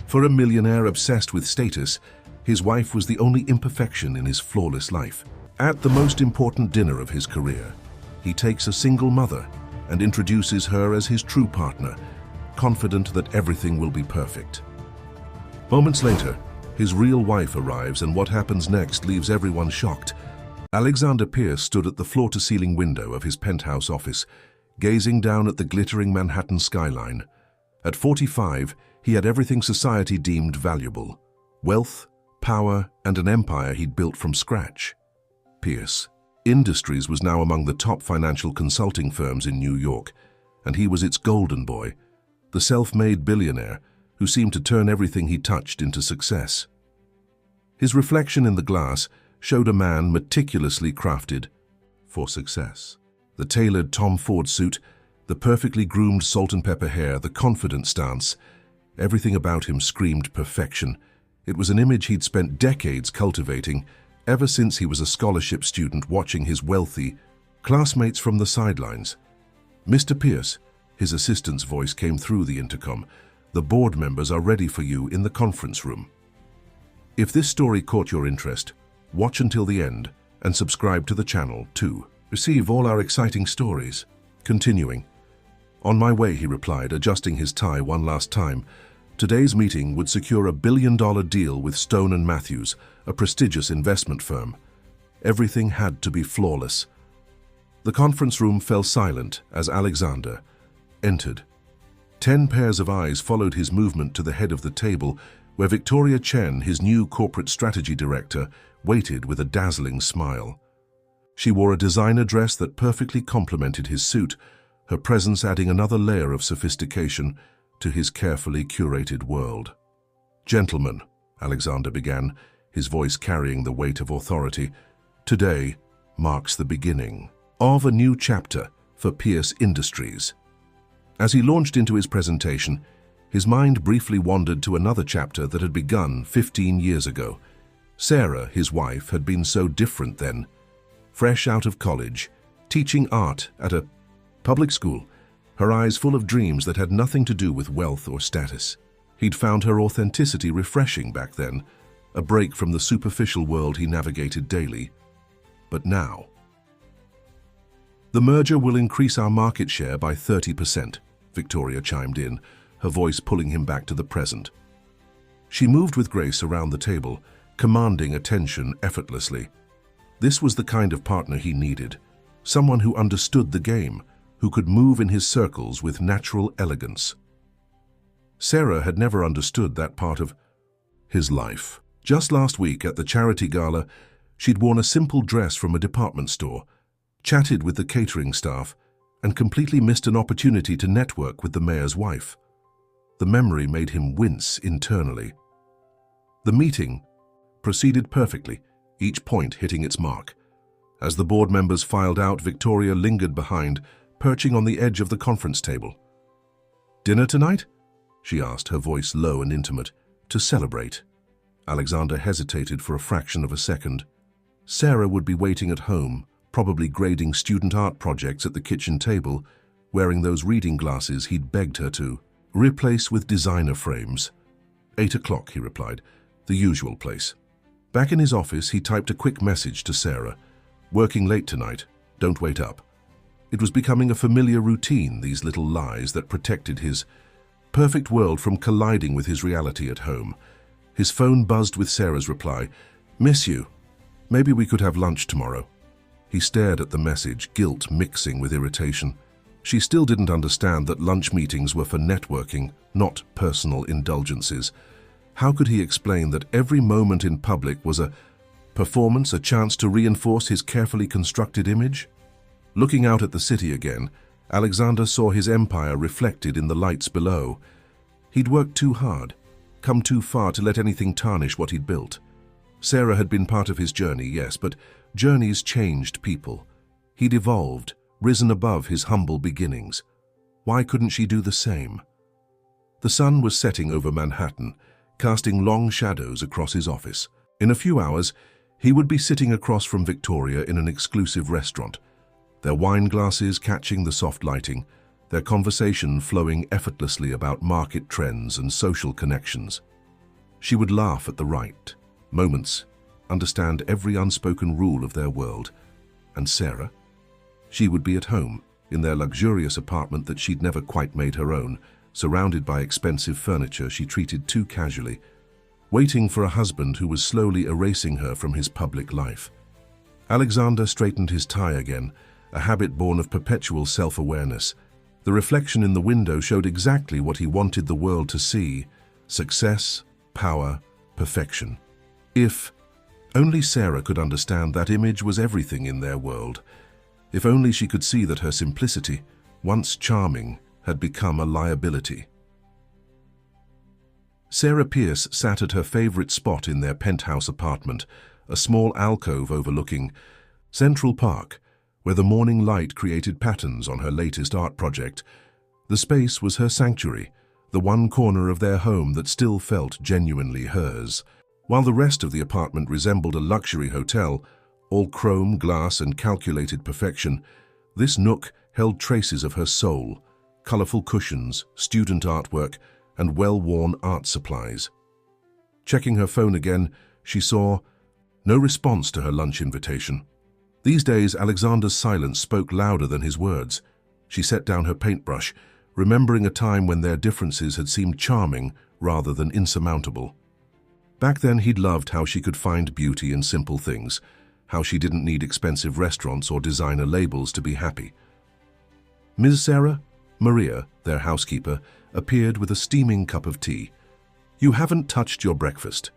For a millionaire obsessed with status, his wife was the only imperfection in his flawless life. At the most important dinner of his career, he takes a single mother and introduces her as his true partner, confident that everything will be perfect. Moments later, his real wife arrives, and what happens next leaves everyone shocked. Alexander Pierce stood at the floor-to-ceiling window of his penthouse office, gazing down at the glittering Manhattan skyline. At 45, he had everything society deemed valuable: wealth, power, and an empire he'd built from scratch. Pierce Industries was now among the top financial consulting firms in New York, and he was its golden boy, the self-made billionaire who seemed to turn everything he touched into success. His reflection in the glass showed a man meticulously crafted for success. The tailored Tom Ford suit, the perfectly groomed salt and pepper hair, the confident stance, everything about him screamed perfection. It was an image he'd spent decades cultivating, ever since he was a scholarship student watching his wealthy classmates from the sidelines. "Mr. Pierce," his assistant's voice came through the intercom, "the board members are ready for you in the conference room." If this story caught your interest, watch until the end and subscribe to the channel to receive all our exciting stories. Continuing. "On my way," he replied, adjusting his tie one last time. Today's meeting would secure a billion-dollar deal with Stone & Matthews, a prestigious investment firm. Everything had to be flawless. The conference room fell silent as Alexander entered. 10 pairs of eyes followed his movement to the head of the table, where Victoria Chen, his new corporate strategy director, waited with a dazzling smile. She wore a designer dress that perfectly complemented his suit, her presence adding another layer of sophistication to his carefully curated world. "Gentlemen," Alexander began, his voice carrying the weight of authority, "today marks the beginning of a new chapter for Pierce Industries." As he launched into his presentation, his mind briefly wandered to another chapter that had begun 15 years ago. Sarah, his wife, had been so different then. Fresh out of college, teaching art at a public school, her eyes full of dreams that had nothing to do with wealth or status. He'd found her authenticity refreshing back then, a break from the superficial world he navigated daily. But now, "The merger will increase our market share by 30%, Victoria chimed in, her voice pulling him back to the present. She moved with grace around the table, commanding attention effortlessly. This was the kind of partner he needed, someone who understood the game, who could move in his circles with natural elegance. Sarah had never understood that part of his life. Just last week at the charity gala, she'd worn a simple dress from a department store, chatted with the catering staff, and completely missed an opportunity to network with the mayor's wife. The memory made him wince internally. The meeting proceeded perfectly, each point hitting its mark. As the board members filed out, Victoria lingered behind, perching on the edge of the conference table. "Dinner tonight?" she asked, her voice low and intimate. "To celebrate." Alexander hesitated for a fraction of a second. Sarah would be waiting at home, probably grading student art projects at the kitchen table, wearing those reading glasses he'd begged her to replace with designer frames. 8 o'clock, he replied, the usual place. Back in his office, he typed a quick message to Sarah. "Working late tonight, don't wait up." It was becoming a familiar routine, these little lies that protected his perfect world from colliding with his reality at home. His phone buzzed with Sarah's reply, "Miss you. Maybe we could have lunch tomorrow." He stared at the message, guilt mixing with irritation. She still didn't understand that lunch meetings were for networking, not personal indulgences. How could he explain that every moment in public was a performance, a chance to reinforce his carefully constructed image? Looking out at the city again, Alexander saw his empire reflected in the lights below. He'd worked too hard, come too far to let anything tarnish what he'd built. Sarah had been part of his journey, yes, but journeys changed people. He'd evolved, risen above his humble beginnings. Why couldn't she do the same? The sun was setting over Manhattan, casting long shadows across his office. In a few hours, he would be sitting across from Victoria in an exclusive restaurant, their wine glasses catching the soft lighting, their conversation flowing effortlessly about market trends and social connections. She would laugh at the right moments, understand every unspoken rule of their world. And Sarah? She would be at home, in their luxurious apartment that she'd never quite made her own, surrounded by expensive furniture she treated too casually, waiting for a husband who was slowly erasing her from his public life. Alexander straightened his tie again, a habit born of perpetual self-awareness. The reflection in the window showed exactly what he wanted the world to see: success, power, perfection. If only Sarah could understand that image was everything in their world. If only she could see that her simplicity, once charming, had become a liability. Sarah Pierce sat at her favorite spot in their penthouse apartment, a small alcove overlooking Central Park, where the morning light created patterns on her latest art project. The space was her sanctuary, the one corner of their home that still felt genuinely hers. While the rest of the apartment resembled a luxury hotel, all chrome, glass, and calculated perfection, this nook held traces of her soul: colorful cushions, student artwork, and well-worn art supplies. Checking her phone again, she saw no response to her lunch invitation. These days, Alexander's silence spoke louder than his words. She set down her paintbrush, remembering a time when their differences had seemed charming rather than insurmountable. Back then, he'd loved how she could find beauty in simple things, how she didn't need expensive restaurants or designer labels to be happy. Ms. Sarah, Maria, their housekeeper, appeared with a steaming cup of tea. "You haven't touched your breakfast."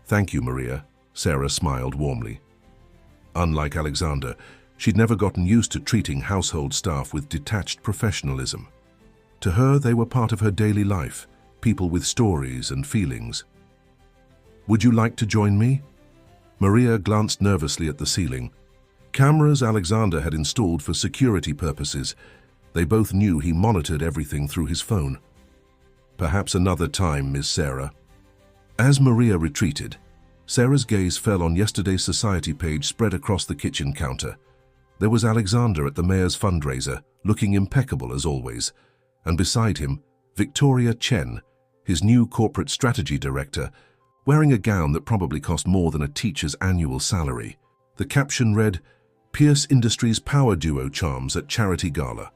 "Thank you, Maria," Sarah smiled warmly. Unlike Alexander, she'd never gotten used to treating household staff with detached professionalism. To her, they were part of her daily life, people with stories and feelings. "Would you like to join me?" Maria glanced nervously at the ceiling. Cameras Alexander had installed for security purposes. They both knew he monitored everything through his phone. "Perhaps another time, Miss Sarah." As Maria retreated, Sarah's gaze fell on yesterday's society page spread across the kitchen counter. There was Alexander at the mayor's fundraiser, looking impeccable as always, and beside him, Victoria Chen, his new corporate strategy director, wearing a gown that probably cost more than a teacher's annual salary. The caption read, "Pierce Industries Power Duo Charms at Charity Gala."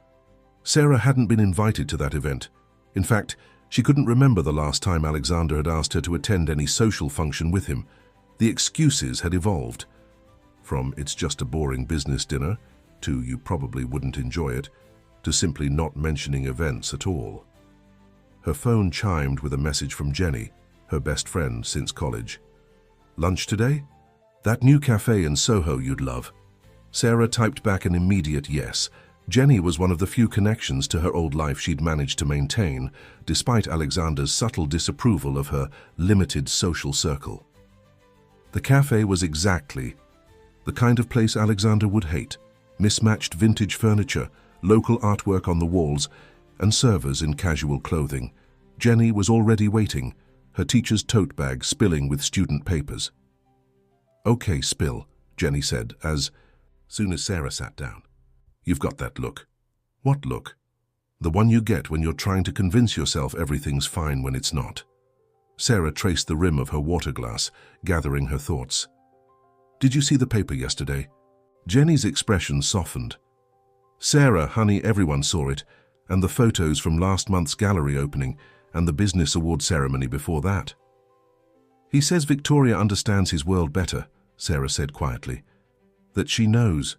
Sarah hadn't been invited to that event. In fact, she couldn't remember the last time Alexander had asked her to attend any social function with him. The excuses had evolved. From "it's just a boring business dinner" to "you probably wouldn't enjoy it," to simply not mentioning events at all. Her phone chimed with a message from Jenny, her best friend since college. "Lunch today? That new cafe in Soho you'd love." Sarah typed back an immediate yes. Jenny was one of the few connections to her old life she'd managed to maintain, despite Alexander's subtle disapproval of her limited social circle. The cafe was exactly the kind of place Alexander would hate: mismatched vintage furniture, local artwork on the walls, and servers in casual clothing. Jenny was already waiting, her teacher's tote bag spilling with student papers. "Okay, spill," Jenny said, as soon as Sarah sat down. "You've got that look." "What look?" "The one you get when you're trying to convince yourself everything's fine when it's not." Sarah traced the rim of her water glass, gathering her thoughts. "Did you see the paper yesterday?" Jenny's expression softened. "Sarah, honey, everyone saw it, and the photos from last month's gallery opening, and the business award ceremony before that." "He says Victoria understands his world better," Sarah said quietly. "That she knows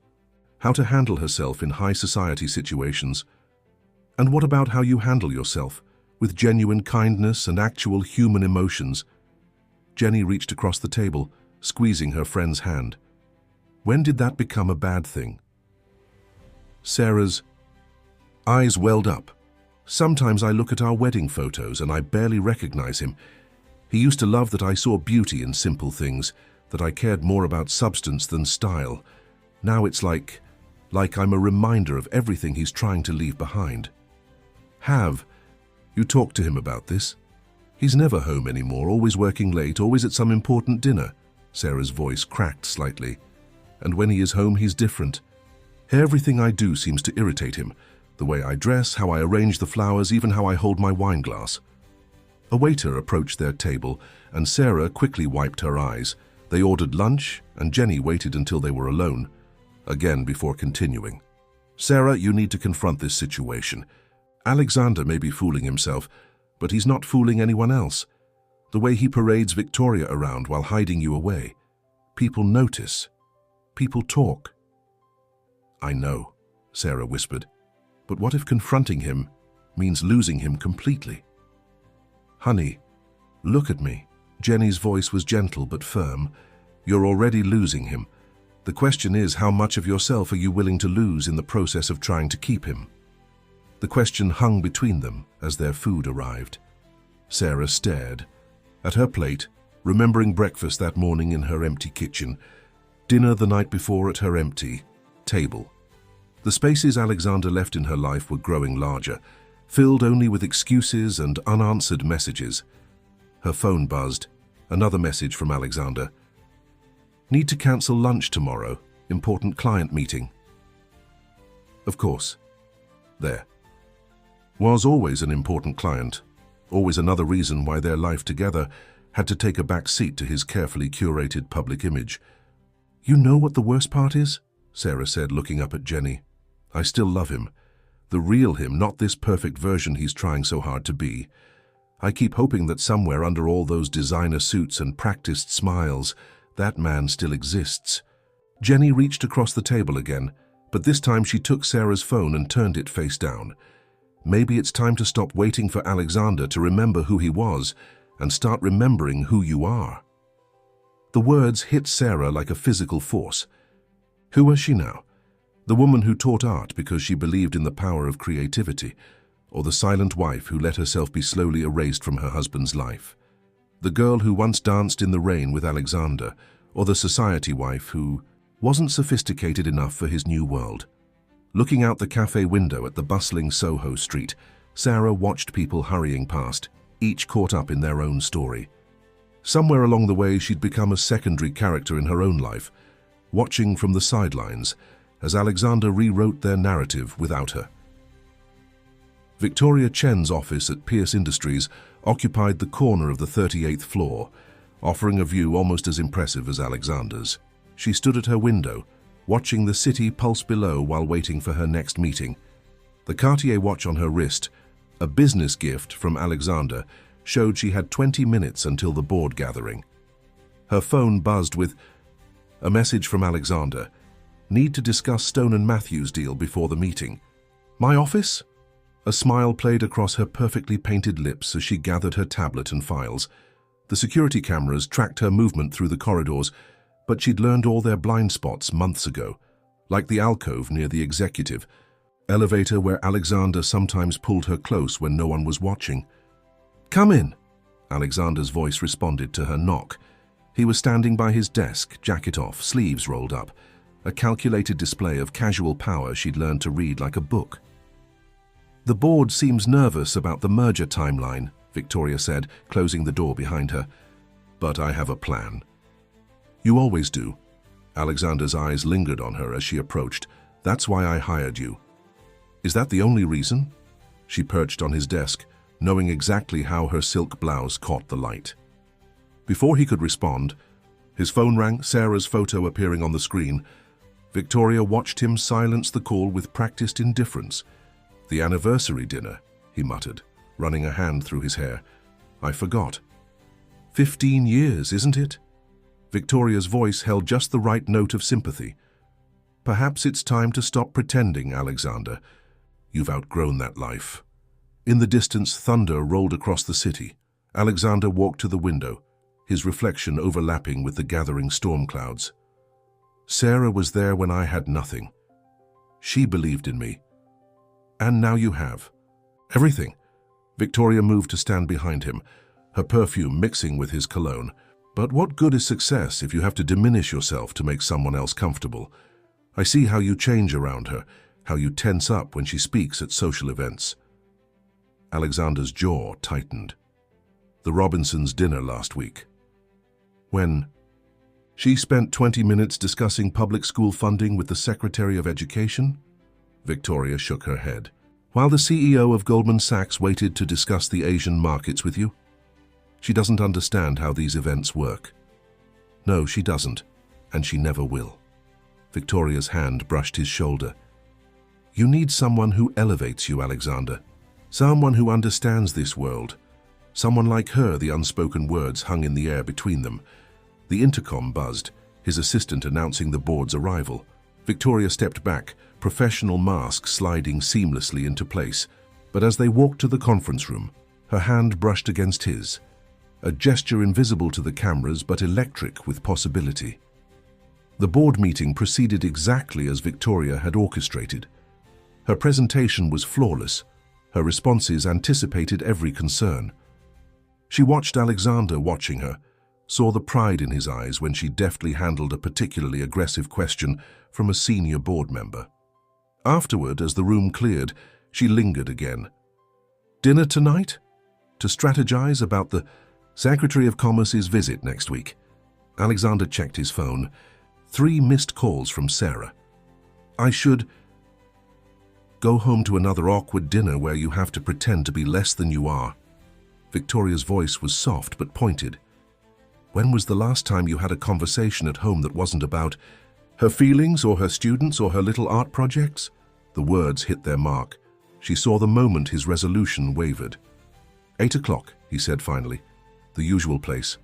how to handle herself in high society situations." "And what about how you handle yourself, with genuine kindness and actual human emotions?" Jenny reached across the table, squeezing her friend's hand. "When did that become a bad thing?" Sarah's eyes welled up. "Sometimes I look at our wedding photos and I barely recognize him. He used to love that I saw beauty in simple things, that I cared more about substance than style. Now it's like I'm a reminder of everything he's trying to leave behind." "Have you talked to him about this?" "He's never home anymore, always working late, always at some important dinner." Sarah's voice cracked slightly. "And when he is home, he's different. Everything I do seems to irritate him. The way I dress, how I arrange the flowers, even how I hold my wine glass." A waiter approached their table, and Sarah quickly wiped her eyes. They ordered lunch, and Jenny waited until they were alone, again before continuing. "Sarah, you need to confront this situation. Alexander may be fooling himself, but he's not fooling anyone else. The way he parades Victoria around while hiding you away. People notice. People talk." "I know," Sarah whispered. "But what if confronting him means losing him completely?" "Honey, look at me." Jenny's voice was gentle but firm. "You're already losing him. The question is, how much of yourself are you willing to lose in the process of trying to keep him?" The question hung between them as their food arrived. Sarah stared at her plate, remembering breakfast that morning in her empty kitchen, dinner the night before at her empty table. The spaces Alexander left in her life were growing larger, filled only with excuses and unanswered messages. Her phone buzzed. Another message from Alexander. "Need to cancel lunch tomorrow. Important client meeting." Of course. There. Was always an important client. Always another reason why their life together had to take a back seat to his carefully curated public image. "You know what the worst part is?" Sarah said, looking up at Jenny. "I still love him. The real him, not this perfect version he's trying so hard to be. I keep hoping that somewhere under all those designer suits and practiced smiles, that man still exists." Jenny reached across the table again, but this time she took Sarah's phone and turned it face down. Maybe it's time to stop waiting for Alexander to remember who he was and start remembering who you are. The words hit Sarah like a physical force. Who was she now? The woman who taught art because she believed in the power of creativity, or the silent wife who let herself be slowly erased from her husband's life? The girl who once danced in the rain with Alexander, or the society wife who wasn't sophisticated enough for his new world? Looking out the cafe window at the bustling Soho street, Sarah watched people hurrying past, each caught up in their own story. Somewhere along the way, she'd become a secondary character in her own life, watching from the sidelines as Alexander rewrote their narrative without her. Victoria Chen's office at Pierce Industries occupied the corner of the 38th floor, offering a view almost as impressive as Alexander's. She stood at her window, watching the city pulse below while waiting for her next meeting. The Cartier watch on her wrist, a business gift from Alexander, showed she had 20 minutes until the board gathering. Her phone buzzed with a message from Alexander. "Need to discuss Stone & Matthews deal before the meeting." "My office?" A smile played across her perfectly painted lips as she gathered her tablet and files. The security cameras tracked her movement through the corridors, but she'd learned all their blind spots months ago, like the alcove near the executive elevator where Alexander sometimes pulled her close when no one was watching. "Come in," Alexander's voice responded to her knock. He was standing by his desk, jacket off, sleeves rolled up, a calculated display of casual power she'd learned to read like a book. "The board seems nervous about the merger timeline," Victoria said, closing the door behind her. "But I have a plan." "You always do." Alexander's eyes lingered on her as she approached. "That's why I hired you." "Is that the only reason?" She perched on his desk, knowing exactly how her silk blouse caught the light. Before he could respond, his phone rang, Sarah's photo appearing on the screen. Victoria watched him silence the call with practiced indifference. "The anniversary dinner," he muttered, running a hand through his hair. "I forgot. 15 years, isn't it?" Victoria's voice held just the right note of sympathy. "Perhaps it's time to stop pretending, Alexander. You've outgrown that life." In the distance, thunder rolled across the city. Alexander walked to the window, his reflection overlapping with the gathering storm clouds. "Sarah was there when I had nothing. She believed in me. And now you have everything." Victoria moved to stand behind him, her perfume mixing with his cologne. "But what good is success if you have to diminish yourself to make someone else comfortable? I see how you change around her, how you tense up when she speaks at social events." Alexander's jaw tightened. "The Robinsons' dinner last week. When she spent 20 minutes discussing public school funding with the Secretary of Education?" Victoria shook her head. "While the CEO of Goldman Sachs waited to discuss the Asian markets with you?" She doesn't understand how these events work. No, she doesn't, and she never will. Victoria's hand brushed his shoulder. You need someone who elevates you, Alexander. Someone who understands this world. Someone like her. The unspoken words hung in the air between them. The intercom buzzed, his assistant announcing the board's arrival. Victoria stepped back, professional mask sliding seamlessly into place. But as they walked to the conference room, her hand brushed against his. A gesture invisible to the cameras but electric with possibility. The board meeting proceeded exactly as Victoria had orchestrated. Her presentation was flawless. Her responses anticipated every concern. She watched Alexander watching her, saw the pride in his eyes when she deftly handled a particularly aggressive question from a senior board member. Afterward, as the room cleared, she lingered again. Dinner tonight? To strategize about the Secretary of Commerce's visit next week. Alexander checked his phone. 3 missed calls from Sarah. I should go home to another awkward dinner where you have to pretend to be less than you are. Victoria's voice was soft but pointed. When was the last time you had a conversation at home that wasn't about her feelings or her students or her little art projects? The words hit their mark. She saw the moment his resolution wavered. 8 o'clock, he said finally. The usual place.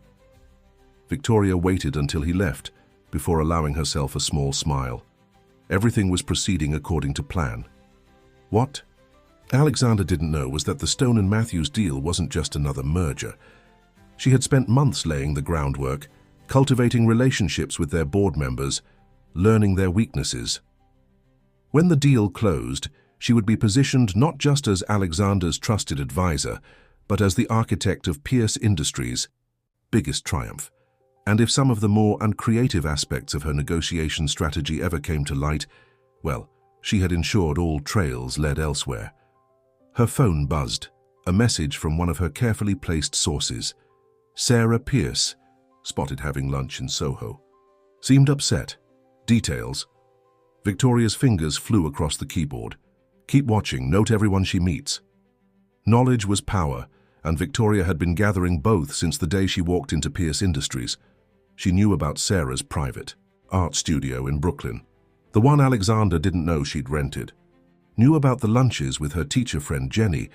Victoria waited until he left before allowing herself a small smile. Everything was proceeding according to plan. What Alexander didn't know was that the Stone and Matthews deal wasn't just another merger. She had spent months laying the groundwork, cultivating relationships with their board members, learning their weaknesses. When the deal closed, she would be positioned not just as Alexander's trusted advisor, but as the architect of Pierce Industries' biggest triumph. And if some of the more uncreative aspects of her negotiation strategy ever came to light, well, she had ensured all trails led elsewhere. Her phone buzzed, a message from one of her carefully placed sources. Sarah Pierce, spotted having lunch in Soho. Seemed upset. Details. Victoria's fingers flew across the keyboard. Keep watching, note everyone she meets. Knowledge was power, and Victoria had been gathering both since the day she walked into Pierce Industries. She knew about Sarah's private art studio in Brooklyn, the one Alexander didn't know she'd rented. Knew about the lunches with her teacher friend Jenny,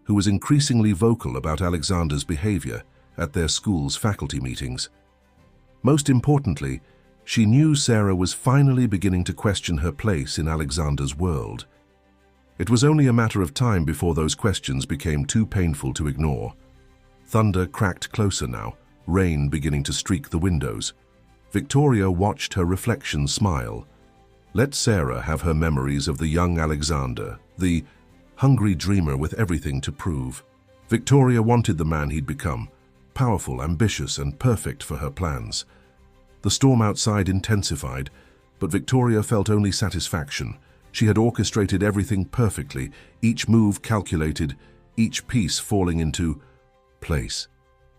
who was increasingly vocal about Alexander's behavior at their school's faculty meetings. Most importantly, she knew Sarah was finally beginning to question her place in Alexander's world. It was only a matter of time before those questions became too painful to ignore. Thunder cracked closer now, rain beginning to streak the windows. Victoria watched her reflection smile. Let Sarah have her memories of the young Alexander, the hungry dreamer with everything to prove. Victoria wanted the man he'd become, powerful, ambitious, and perfect for her plans. The storm outside intensified, but Victoria felt only satisfaction. She had orchestrated everything perfectly, each move calculated, each piece falling into place.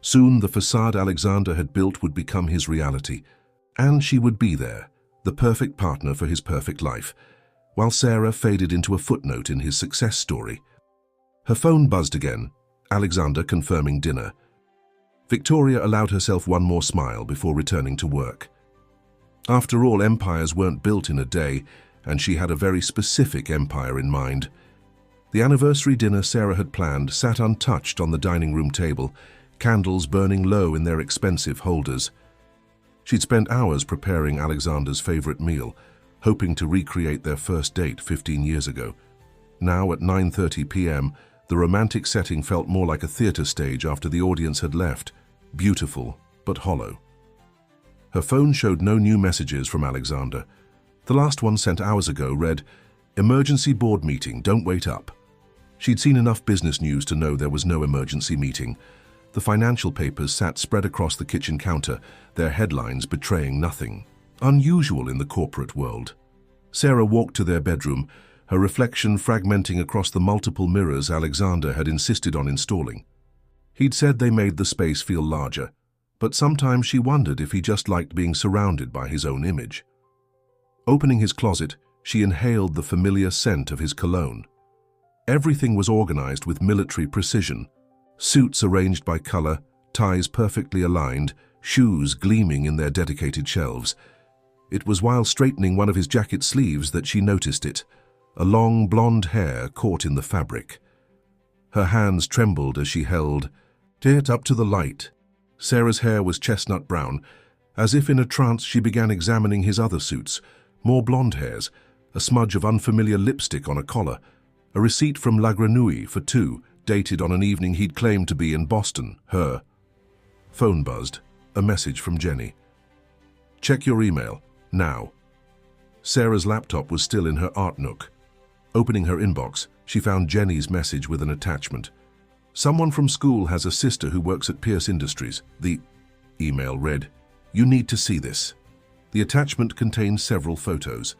Soon the facade Alexander had built would become his reality, and she would be there, the perfect partner for his perfect life, while Sarah faded into a footnote in his success story. Her phone buzzed again, Alexander confirming dinner. Victoria allowed herself one more smile before returning to work. After all, empires weren't built in a day, and she had a very specific empire in mind. The anniversary dinner Sarah had planned sat untouched on the dining room table, candles burning low in their expensive holders. She'd spent hours preparing Alexander's favorite meal, hoping to recreate their first date 15 years ago. Now at 9:30 p.m., the romantic setting felt more like a theater stage after the audience had left, beautiful but hollow. Her phone showed no new messages from Alexander. The last one sent hours ago read, "Emergency board meeting, don't wait up." She'd seen enough business news to know there was no emergency meeting. The financial papers sat spread across the kitchen counter, their headlines betraying nothing unusual in the corporate world. Sarah walked to their bedroom, her reflection fragmenting across the multiple mirrors Alexander had insisted on installing. He'd said they made the space feel larger, but sometimes she wondered if he just liked being surrounded by his own image. Opening his closet, she inhaled the familiar scent of his cologne. Everything was organized with military precision. Suits arranged by color, ties perfectly aligned, shoes gleaming in their dedicated shelves. It was while straightening one of his jacket sleeves that she noticed it, a long blonde hair caught in the fabric. Her hands trembled as she held it up to the light. Sarah's hair was chestnut brown. As if in a trance, she began examining his other suits, more blonde hairs, a smudge of unfamiliar lipstick on a collar, a receipt from La Grenouille for two, dated on an evening he'd claimed to be in Boston. Her phone buzzed, a message from Jenny. "Check your email, now." Sarah's laptop was still in her art nook. Opening her inbox, she found Jenny's message with an attachment. "Someone from school has a sister who works at Pierce Industries." The email read, "You need to see this." The attachment contained several photos.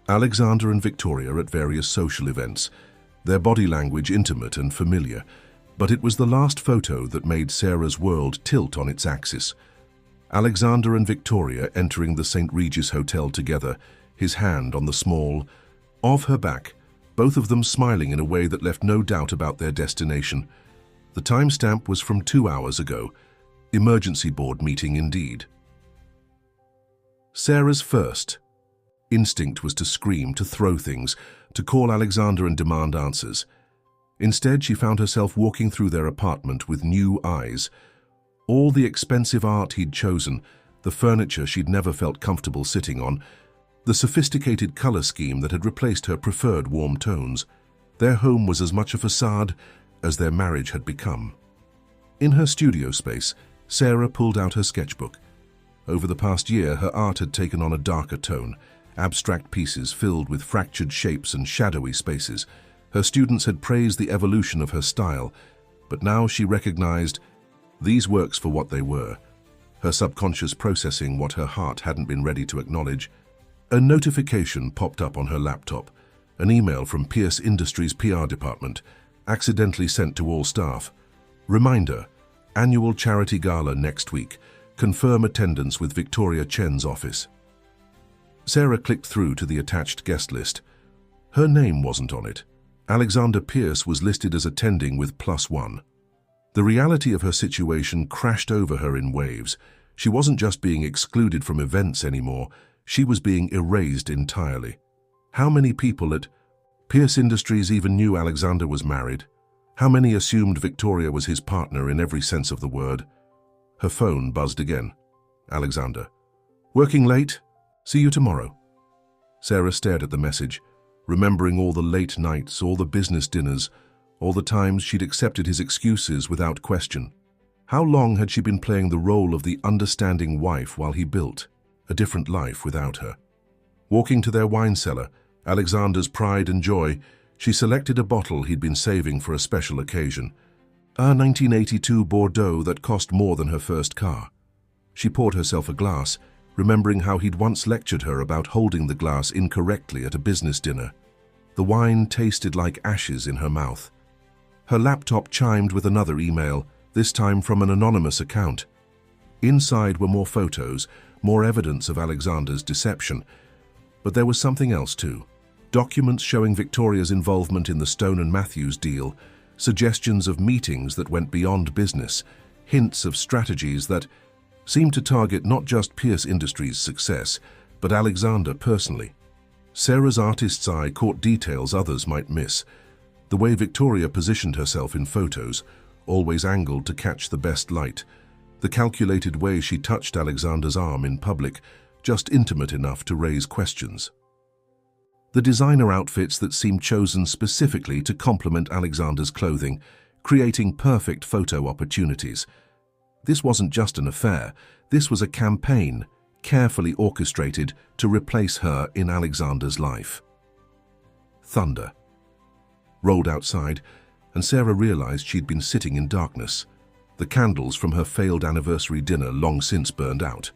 Alexander and Victoria at various social events, their body language intimate and familiar, but it was the last photo that made Sarah's world tilt on its axis. Alexander and Victoria entering the St. Regis Hotel together, his hand on the small of her back, both of them smiling in a way that left no doubt about their destination. The timestamp was from 2 hours ago. Emergency board meeting indeed. Sarah's first instinct was to scream, to throw things, to call Alexander and demand answers. Instead, she found herself walking through their apartment with new eyes. All the expensive art he'd chosen, the furniture she'd never felt comfortable sitting on, the sophisticated color scheme that had replaced her preferred warm tones. Their home was as much a facade as their marriage had become. In her studio space, Sarah pulled out her sketchbook. Over the past year, her art had taken on a darker tone, abstract pieces filled with fractured shapes and shadowy spaces. Her students had praised the evolution of her style, but now she recognized these works for what they were, her subconscious processing what her heart hadn't been ready to acknowledge. A notification popped up on her laptop, an email from Pierce Industries' PR department, accidentally sent to all staff. Reminder, annual charity gala next week. Confirm attendance with Victoria Chen's office. Sarah clicked through to the attached guest list. Her name wasn't on it. Alexander Pierce was listed as attending with +1. The reality of her situation crashed over her in waves. She wasn't just being excluded from events anymore, she was being erased entirely. How many people at Pierce Industries even knew Alexander was married? How many assumed Victoria was his partner in every sense of the word? Her phone buzzed again. Alexander. "Working late? See you tomorrow." Sarah stared at the message, remembering all the late nights, all the business dinners, all the times she'd accepted his excuses without question. How long had she been playing the role of the understanding wife while he built a different life without her? Walking to their wine cellar, Alexander's pride and joy, she selected a bottle he'd been saving for a special occasion. A 1982 Bordeaux that cost more than her first car. She poured herself a glass, remembering how he'd once lectured her about holding the glass incorrectly at a business dinner. The wine tasted like ashes in her mouth. Her laptop chimed with another email, this time from an anonymous account. Inside were more photos, more evidence of Alexander's deception. But there was something else too. Documents showing Victoria's involvement in the Stone and Matthews deal, suggestions of meetings that went beyond business, hints of strategies that seemed to target not just Pierce Industries' success, but Alexander personally. Sarah's artist's eye caught details others might miss. The way Victoria positioned herself in photos, always angled to catch the best light. The calculated way she touched Alexander's arm in public, just intimate enough to raise questions. The designer outfits that seemed chosen specifically to complement Alexander's clothing, creating perfect photo opportunities. This wasn't just an affair, this was a campaign, carefully orchestrated to replace her in Alexander's life. Thunder rolled outside, and Sarah realized she'd been sitting in darkness. The candles from her failed anniversary dinner long since burned out.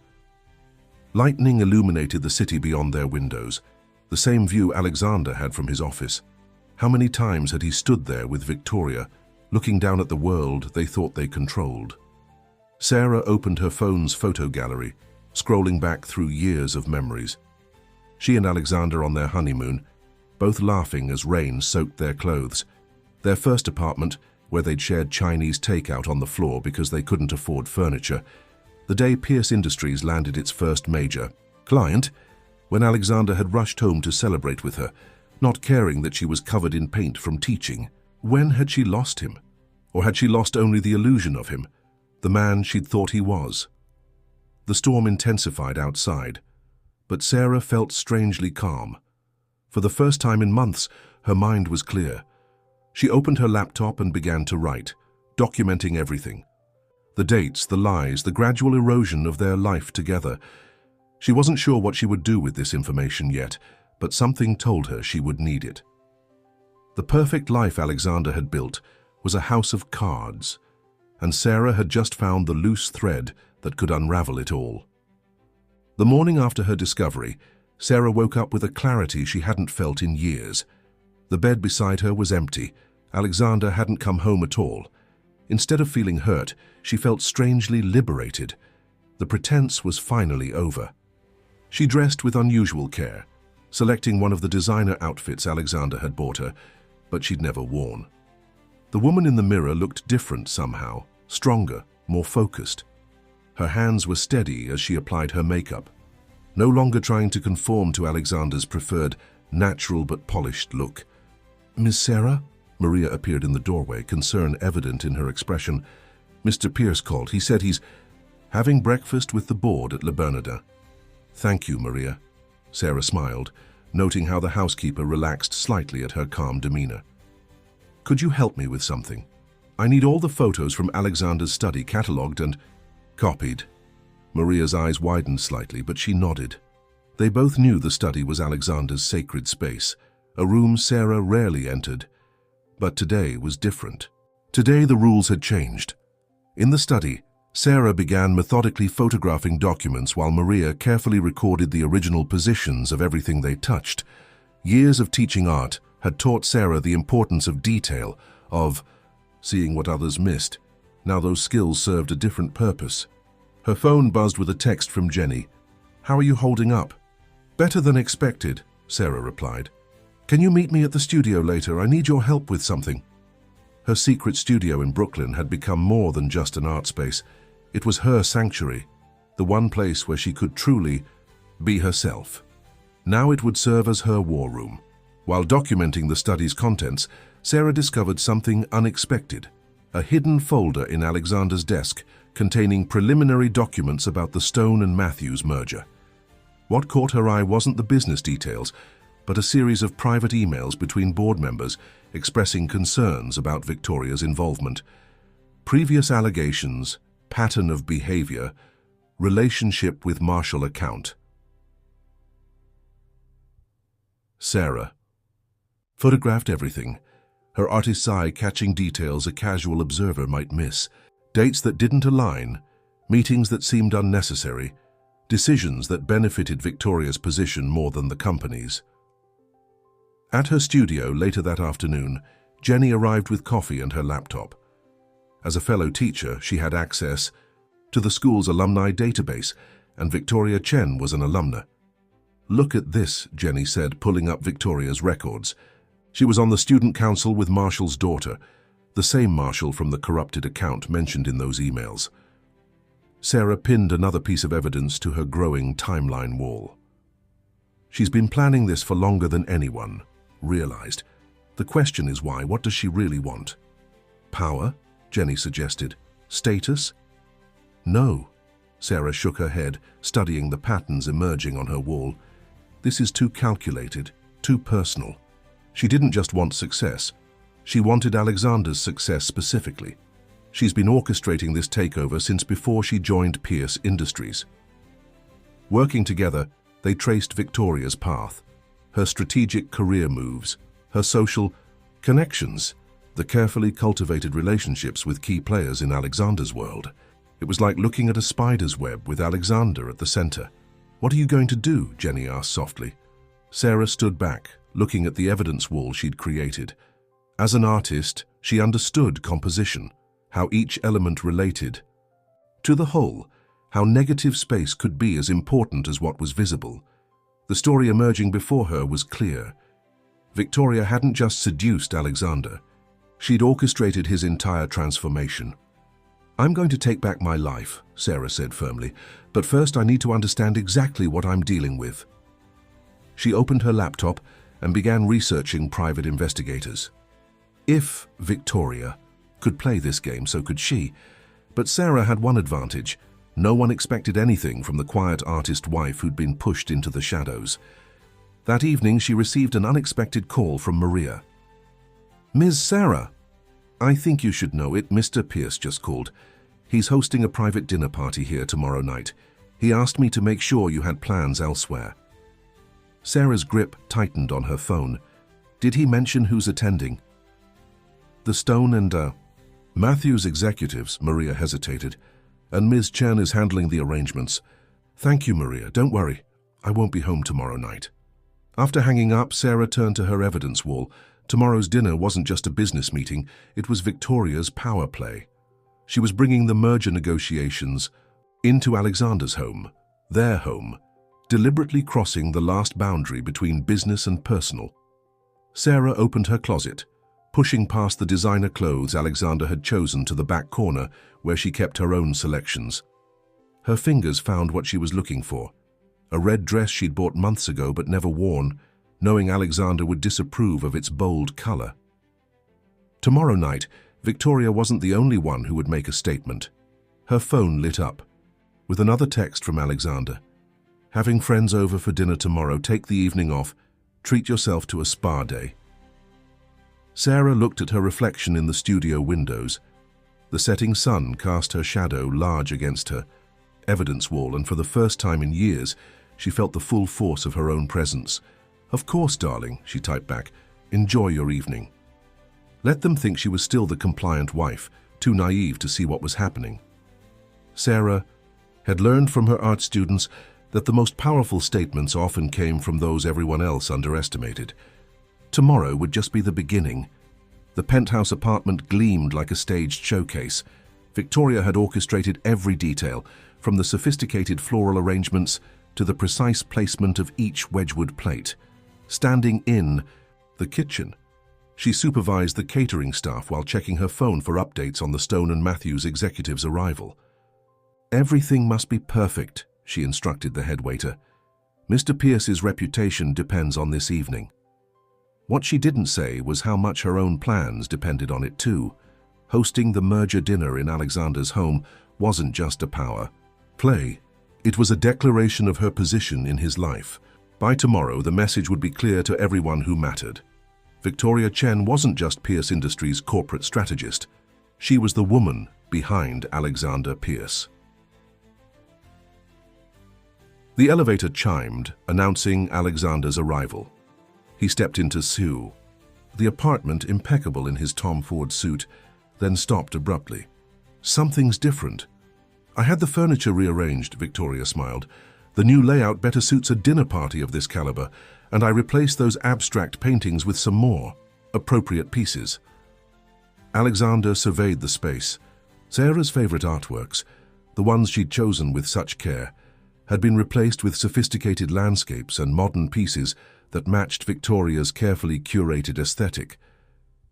Lightning illuminated the city beyond their windows, the same view Alexander had from his office. How many times had he stood there with Victoria, looking down at the world they thought they controlled? Sarah opened her phone's photo gallery, scrolling back through years of memories. She and Alexander on their honeymoon, both laughing as rain soaked their clothes. Their first apartment, where they'd shared Chinese takeout on the floor because they couldn't afford furniture, the day Pierce Industries landed its first major client, when Alexander had rushed home to celebrate with her, not caring that she was covered in paint from teaching. When had she lost him? Or had she lost only the illusion of him, the man she'd thought he was? The storm intensified outside, but Sarah felt strangely calm. For the first time in months, her mind was clear. She opened her laptop and began to write, documenting everything. The dates, the lies, the gradual erosion of their life together. She wasn't sure what she would do with this information yet, but something told her she would need it. The perfect life Alexander had built was a house of cards, and Sarah had just found the loose thread that could unravel it all. The morning after her discovery, Sarah woke up with a clarity she hadn't felt in years. The bed beside her was empty. Alexander hadn't come home at all. Instead of feeling hurt, she felt strangely liberated. The pretense was finally over. She dressed with unusual care, selecting one of the designer outfits Alexander had bought her, but she'd never worn. The woman in the mirror looked different somehow, stronger, more focused. Her hands were steady as she applied her makeup, no longer trying to conform to Alexander's preferred, natural but polished look. "Miss Sarah?" Maria appeared in the doorway, concern evident in her expression. "Mr. Pierce called. He said he's having breakfast with the board at Le Bernardin." "Thank you, Maria." Sarah smiled, noting how the housekeeper relaxed slightly at her calm demeanor. "Could you help me with something? I need all the photos from Alexander's study catalogued and copied." Maria's eyes widened slightly, but she nodded. They both knew the study was Alexander's sacred space, a room Sarah rarely entered. But today was different. Today the rules had changed. In the study, Sarah began methodically photographing documents while Maria carefully recorded the original positions of everything they touched. Years of teaching art had taught Sarah the importance of detail, of seeing what others missed. Now those skills served a different purpose. Her phone buzzed with a text from Jenny. "How are you holding up?" "Better than expected," Sarah replied. "Can you meet me at the studio later? I need your help with something." Her secret studio in Brooklyn had become more than just an art space. It was her sanctuary, the one place where she could truly be herself. Now it would serve as her war room. While documenting the study's contents, Sarah discovered something unexpected, a hidden folder in Alexander's desk containing preliminary documents about the Stone and Matthews merger. What caught her eye wasn't the business details, but a series of private emails between board members expressing concerns about Victoria's involvement. Previous allegations, pattern of behavior, relationship with Marshall account. Sarah photographed everything, her artist's eye catching details a casual observer might miss. Dates that didn't align, meetings that seemed unnecessary, decisions that benefited Victoria's position more than the company's. At her studio later that afternoon, Jenny arrived with coffee and her laptop. As a fellow teacher, she had access to the school's alumni database, and Victoria Chen was an alumna. "Look at this," Jenny said, pulling up Victoria's records. She was on the student council with Marshall's daughter, the same Marshall from the corrupted account mentioned in those emails. Sarah pinned another piece of evidence to her growing timeline wall. She's been planning this for longer than anyone realized. The question is why? What does she really want? Power? Jenny suggested. Status? No. Sarah shook her head, studying the patterns emerging on her wall. This is too calculated, too personal. She didn't just want success. She wanted Alexander's success specifically. She's been orchestrating this takeover since before she joined Pierce Industries. Working together, they traced Victoria's path, her strategic career moves, her social connections, the carefully cultivated relationships with key players in Alexander's world. It was like looking at a spider's web with Alexander at the center. "What are you going to do?" Jenny asked softly. Sarah stood back, looking at the evidence wall she'd created. As an artist, she understood composition, how each element related to the whole, how negative space could be as important as what was visible. The story emerging before her was clear. Victoria hadn't just seduced Alexander. She'd orchestrated his entire transformation. "I'm going to take back my life," Sarah said firmly, "but first I need to understand exactly what I'm dealing with." She opened her laptop and began researching private investigators. If Victoria could play this game, so could she. But Sarah had one advantage. No one expected anything from the quiet artist wife who'd been pushed into the shadows. That evening, she received an unexpected call from Maria. "Ms. Sarah, I think you should know it. Mr. Pierce just called. He's hosting a private dinner party here tomorrow night. He asked me to make sure you had plans elsewhere." Sarah's grip tightened on her phone. "Did he mention who's attending?" "The Stone and, Matthews executives," Maria hesitated, "and Ms. Chen is handling the arrangements." "Thank you, Maria. Don't worry. I won't be home tomorrow night." After hanging up, Sarah turned to her evidence wall. Tomorrow's dinner wasn't just a business meeting, it was Victoria's power play. She was bringing the merger negotiations into Alexander's home, their home, deliberately crossing the last boundary between business and personal. Sarah opened her closet, pushing past the designer clothes Alexander had chosen to the back corner where she kept her own selections. Her fingers found what she was looking for, a red dress she'd bought months ago but never worn, knowing Alexander would disapprove of its bold color. Tomorrow night, Victoria wasn't the only one who would make a statement. Her phone lit up, with another text from Alexander. "Having friends over for dinner tomorrow, take the evening off, treat yourself to a spa day." Sarah looked at her reflection in the studio windows. The setting sun cast her shadow large against her evidence wall, and for the first time in years, she felt the full force of her own presence. "Of course, darling," she typed back. "Enjoy your evening." Let them think she was still the compliant wife, too naive to see what was happening. Sarah had learned from her art students that the most powerful statements often came from those everyone else underestimated. Tomorrow would just be the beginning. The penthouse apartment gleamed like a staged showcase. Victoria had orchestrated every detail, from the sophisticated floral arrangements to the precise placement of each Wedgwood plate. Standing in the kitchen, she supervised the catering staff while checking her phone for updates on the Stone and Matthews executives' arrival. "Everything must be perfect," she instructed the head waiter. "Mr. Pierce's reputation depends on this evening." What she didn't say was how much her own plans depended on it too. Hosting the merger dinner in Alexander's home wasn't just a power play. It was a declaration of her position in his life. By tomorrow, the message would be clear to everyone who mattered. Victoria Chen wasn't just Pierce Industries' corporate strategist. She was the woman behind Alexander Pierce. The elevator chimed, announcing Alexander's arrival. He stepped into Sue, the apartment impeccable in his Tom Ford suit, then stopped abruptly. "Something's different." "I had the furniture rearranged," Victoria smiled. "The new layout better suits a dinner party of this caliber, and I replaced those abstract paintings with some more appropriate pieces." Alexander surveyed the space. Sarah's favorite artworks, the ones she'd chosen with such care, had been replaced with sophisticated landscapes and modern pieces that matched Victoria's carefully curated aesthetic.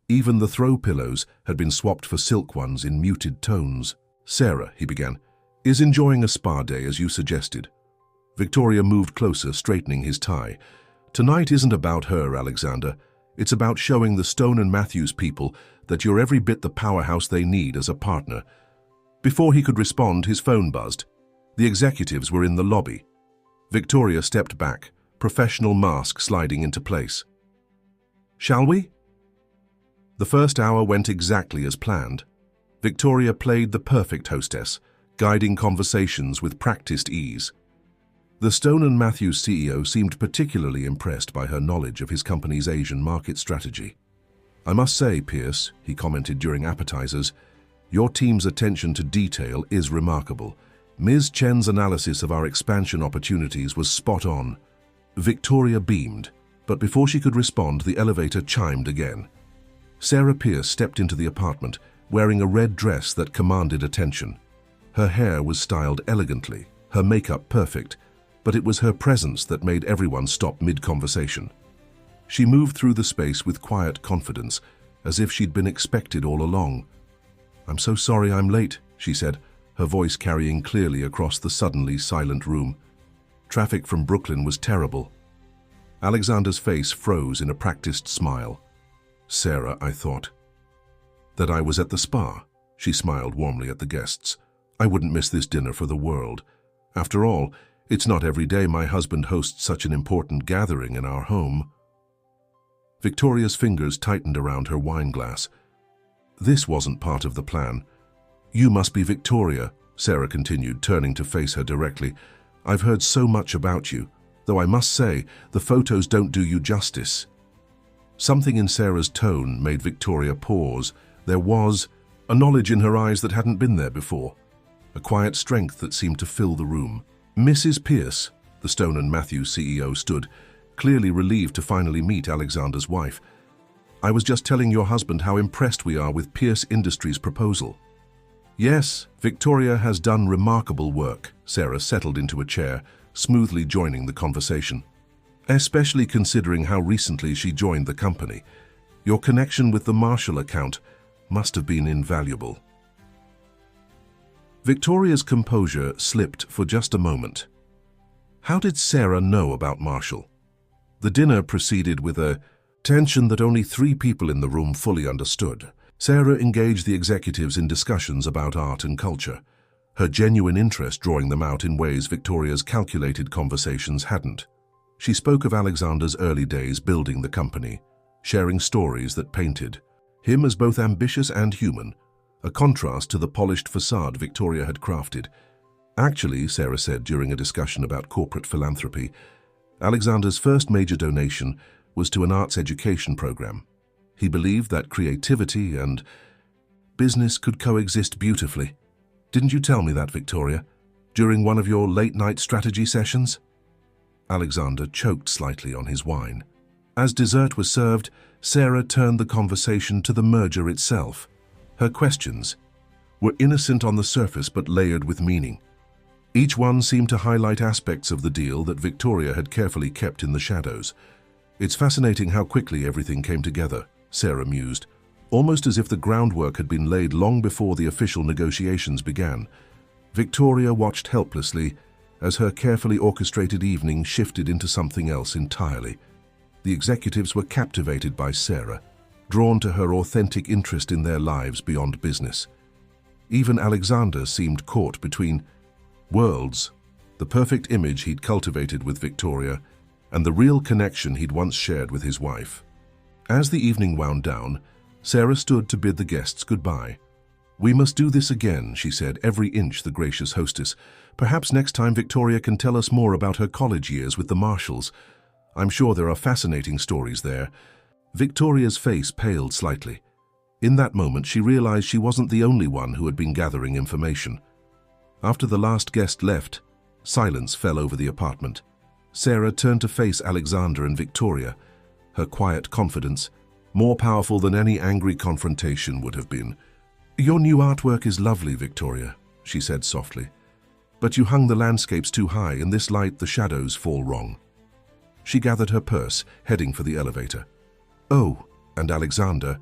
Even the throw pillows had been swapped for silk ones in muted tones. "Sarah," he began, "is enjoying a spa day as you suggested." Victoria moved closer, straightening his tie. "Tonight isn't about her, Alexander. It's about showing the Stone and Matthews people that you're every bit the powerhouse they need as a partner." Before he could respond, his phone buzzed. The executives were in the lobby. Victoria stepped back, professional mask sliding into place. "Shall we?" The first hour went exactly as planned. Victoria played the perfect hostess, guiding conversations with practiced ease. The Stone and Matthews CEO seemed particularly impressed by her knowledge of his company's Asian market strategy. "I must say, Pierce," he commented during appetizers, "your team's attention to detail is remarkable. Ms. Chen's analysis of our expansion opportunities was spot on." Victoria beamed, but before she could respond, the elevator chimed again. Sarah Pierce stepped into the apartment, wearing a red dress that commanded attention. Her hair was styled elegantly, her makeup perfect, but it was her presence that made everyone stop mid-conversation. She moved through the space with quiet confidence, as if she'd been expected all along. "I'm so sorry I'm late," she said, her voice carrying clearly across the suddenly silent room. Traffic from Brooklyn was terrible. Alexander's face froze in a practiced smile. "Sarah, I thought that I was at the spa." She smiled warmly at the guests. "I wouldn't miss this dinner for the world. After all, it's not every day my husband hosts such an important gathering in our home." Victoria's fingers tightened around her wine glass. "This wasn't part of the plan." "You must be Victoria," Sarah continued, turning to face her directly. "I've heard so much about you, though I must say, the photos don't do you justice." Something in Sarah's tone made Victoria pause. There was a knowledge in her eyes that hadn't been there before, a quiet strength that seemed to fill the room. "Mrs. Pierce," the Stone & Matthews CEO stood, clearly relieved to finally meet Alexander's wife. "I was just telling your husband how impressed we are with Pierce Industries' proposal." "Yes, Victoria has done remarkable work." Sarah settled into a chair, smoothly joining the conversation. "Especially considering how recently she joined the company. Your connection with the Marshall account must have been invaluable." Victoria's composure slipped for just a moment. How did Sarah know about Marshall? The dinner proceeded with a tension that only 3 people in the room fully understood. Sarah engaged the executives in discussions about art and culture, her genuine interest drawing them out in ways Victoria's calculated conversations hadn't. She spoke of Alexander's early days building the company, sharing stories that painted him as both ambitious and human, a contrast to the polished facade Victoria had crafted. "Actually," Sarah said during a discussion about corporate philanthropy, "Alexander's first major donation was to an arts education program. He believed that creativity and business could coexist beautifully. Didn't you tell me that, Victoria, during one of your late-night strategy sessions?" Alexander choked slightly on his wine. As dessert was served, Sarah turned the conversation to the merger itself. Her questions were innocent on the surface but layered with meaning. Each one seemed to highlight aspects of the deal that Victoria had carefully kept in the shadows. "It's fascinating how quickly everything came together," Sarah mused, almost as if the groundwork had been laid long before the official negotiations began. Victoria watched helplessly as her carefully orchestrated evening shifted into something else entirely. The executives were captivated by Sarah, drawn to her authentic interest in their lives beyond business. Even Alexander seemed caught between worlds, the perfect image he'd cultivated with Victoria and the real connection he'd once shared with his wife. As the evening wound down, Sarah stood to bid the guests goodbye. "We must do this again," she said, every inch the gracious hostess. "Perhaps next time Victoria can tell us more about her college years with the Marshalls. I'm sure there are fascinating stories there." Victoria's face paled slightly. In that moment, she realized she wasn't the only one who had been gathering information. After the last guest left, silence fell over the apartment. Sarah turned to face Alexander and Victoria, her quiet confidence more powerful than any angry confrontation would have been. "Your new artwork is lovely, Victoria," she said softly. "But you hung the landscapes too high. In this light, the shadows fall wrong." She gathered her purse, heading for the elevator. "Oh, and Alexander,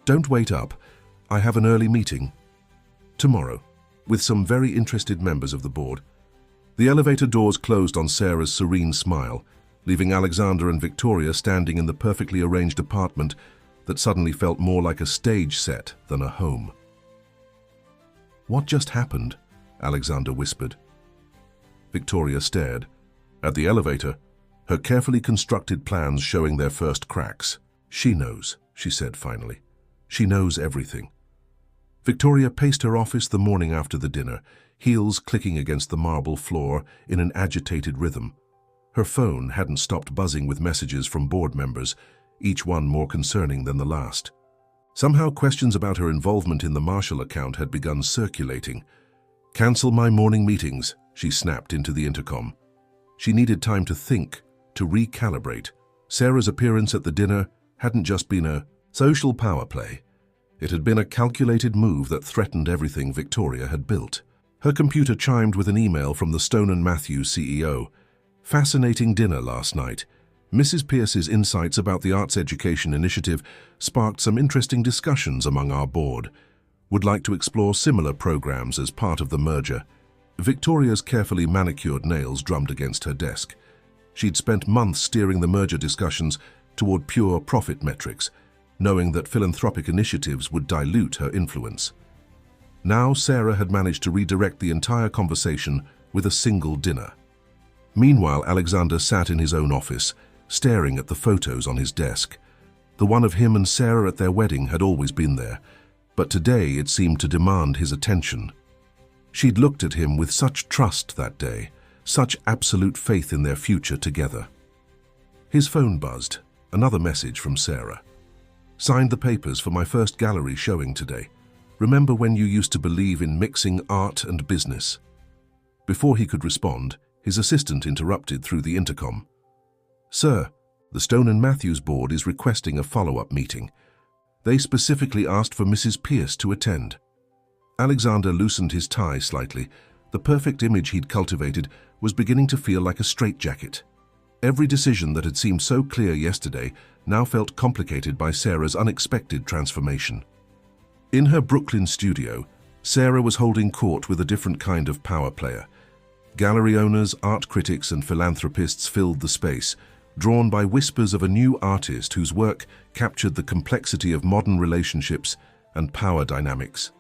don't wait up. I have an early meeting tomorrow with some very interested members of the board." The elevator doors closed on Sarah's serene smile, leaving Alexander and Victoria standing in the perfectly arranged apartment that suddenly felt more like a stage set than a home. "What just happened?" Alexander whispered. Victoria stared. At the elevator, her carefully constructed plans showing their first cracks. "She knows," she said finally. "She knows everything." Victoria paced her office the morning after the dinner, heels clicking against the marble floor in an agitated rhythm. Her phone hadn't stopped buzzing with messages from board members, each one more concerning than the last. Somehow questions about her involvement in the Marshall account had begun circulating. "Cancel my morning meetings," she snapped into the intercom. She needed time to think, to recalibrate. Sarah's appearance at the dinner hadn't just been a social power play. It had been a calculated move that threatened everything Victoria had built. Her computer chimed with an email from the Stone & Matthews CEO. "Fascinating dinner last night. Mrs. Pierce's insights about the Arts Education Initiative sparked some interesting discussions among our board. Would like to explore similar programs as part of the merger. Victoria's carefully manicured nails drummed against her desk. She'd spent months steering the merger discussions toward pure profit metrics, knowing that philanthropic initiatives would dilute her influence. Now Sarah had managed to redirect the entire conversation with a single dinner. Meanwhile, Alexander sat in his own office, staring at the photos on his desk. The one of him and Sarah at their wedding had always been there, but today it seemed to demand his attention. She'd looked at him with such trust that day, such absolute faith in their future together. His phone buzzed, another message from Sarah. Signed the papers for my first gallery showing today. Remember when you used to believe in mixing art and business? Before he could respond, his assistant interrupted through the intercom. Sir, the Stone and Matthews board is requesting a follow-up meeting. They specifically asked for Mrs. Pierce to attend. Alexander loosened his tie slightly. The perfect image he'd cultivated was beginning to feel like a straitjacket. Every decision that had seemed so clear yesterday now felt complicated by Sarah's unexpected transformation. In her Brooklyn studio, Sarah was holding court with a different kind of power player. Gallery owners, art critics, and philanthropists filled the space, drawn by whispers of a new artist whose work captured the complexity of modern relationships and power dynamics.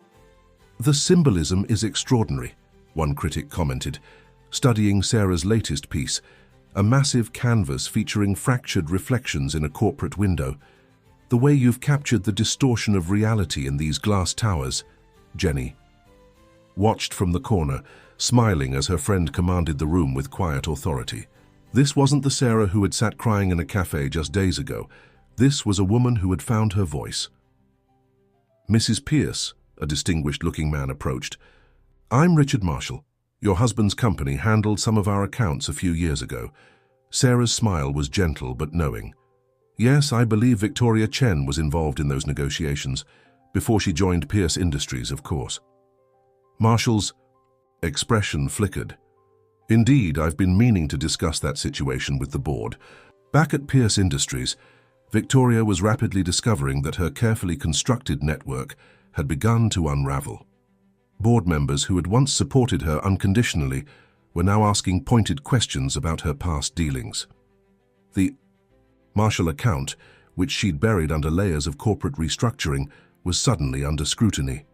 The symbolism is extraordinary, one critic commented, studying Sarah's latest piece, a massive canvas featuring fractured reflections in a corporate window. The way you've captured the distortion of reality in these glass towers, Jenny watched from the corner, smiling as her friend commanded the room with quiet authority. This wasn't the Sarah who had sat crying in a cafe just days ago. This was a woman who had found her voice. Mrs. Pierce, a distinguished-looking man, approached. I'm Richard Marshall. Your husband's company handled some of our accounts a few years ago. Sarah's smile was gentle but knowing. Yes, I believe Victoria Chen was involved in those negotiations, before she joined Pierce Industries, of course. Marshall's expression flickered. Indeed, I've been meaning to discuss that situation with the board. Back at Pierce Industries, Victoria was rapidly discovering that her carefully constructed network had begun to unravel. Board members who had once supported her unconditionally were now asking pointed questions about her past dealings. The Marshall account, which she'd buried under layers of corporate restructuring, was suddenly under scrutiny.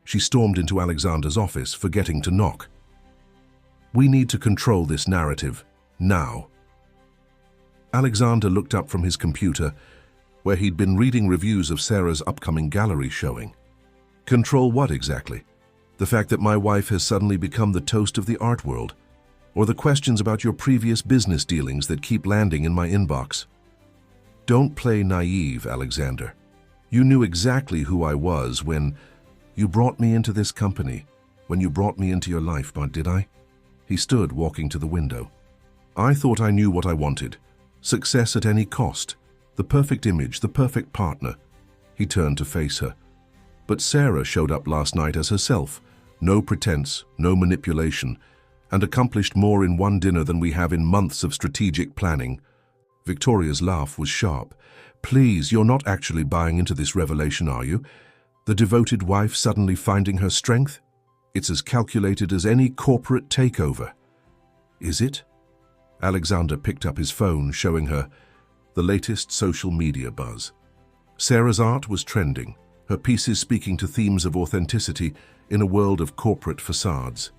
She stormed into Alexander's office, forgetting to knock. We need to control this narrative, now. Alexander looked up from his computer, where he'd been reading reviews of Sarah's upcoming gallery showing. Control what exactly? The fact that my wife has suddenly become the toast of the art world? Or the questions about your previous business dealings that keep landing in my inbox? Don't play naive, Alexander. You knew exactly who I was when you brought me into this company, when you brought me into your life, but did I? He stood, walking to the window. I thought I knew what I wanted. Success at any cost. The perfect image, the perfect partner. He turned to face her. But Sarah showed up last night as herself. No pretense, no manipulation, and accomplished more in one dinner than we have in months of strategic planning. Victoria's laugh was sharp. Please, you're not actually buying into this revelation, are you? The devoted wife suddenly finding her strength? It's as calculated as any corporate takeover. Is it? Alexander picked up his phone, showing her the latest social media buzz. Sarah's art was trending, her pieces speaking to themes of authenticity in a world of corporate facades.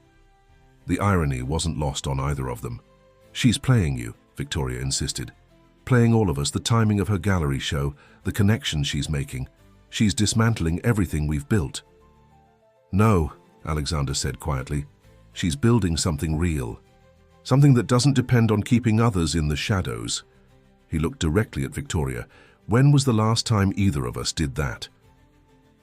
The irony wasn't lost on either of them. She's playing you, Victoria insisted. Playing all of us, the timing of her gallery show, the connections she's making. She's dismantling everything we've built. No, Alexander said quietly. She's building something real. Something that doesn't depend on keeping others in the shadows. He looked directly at Victoria. When was the last time either of us did that?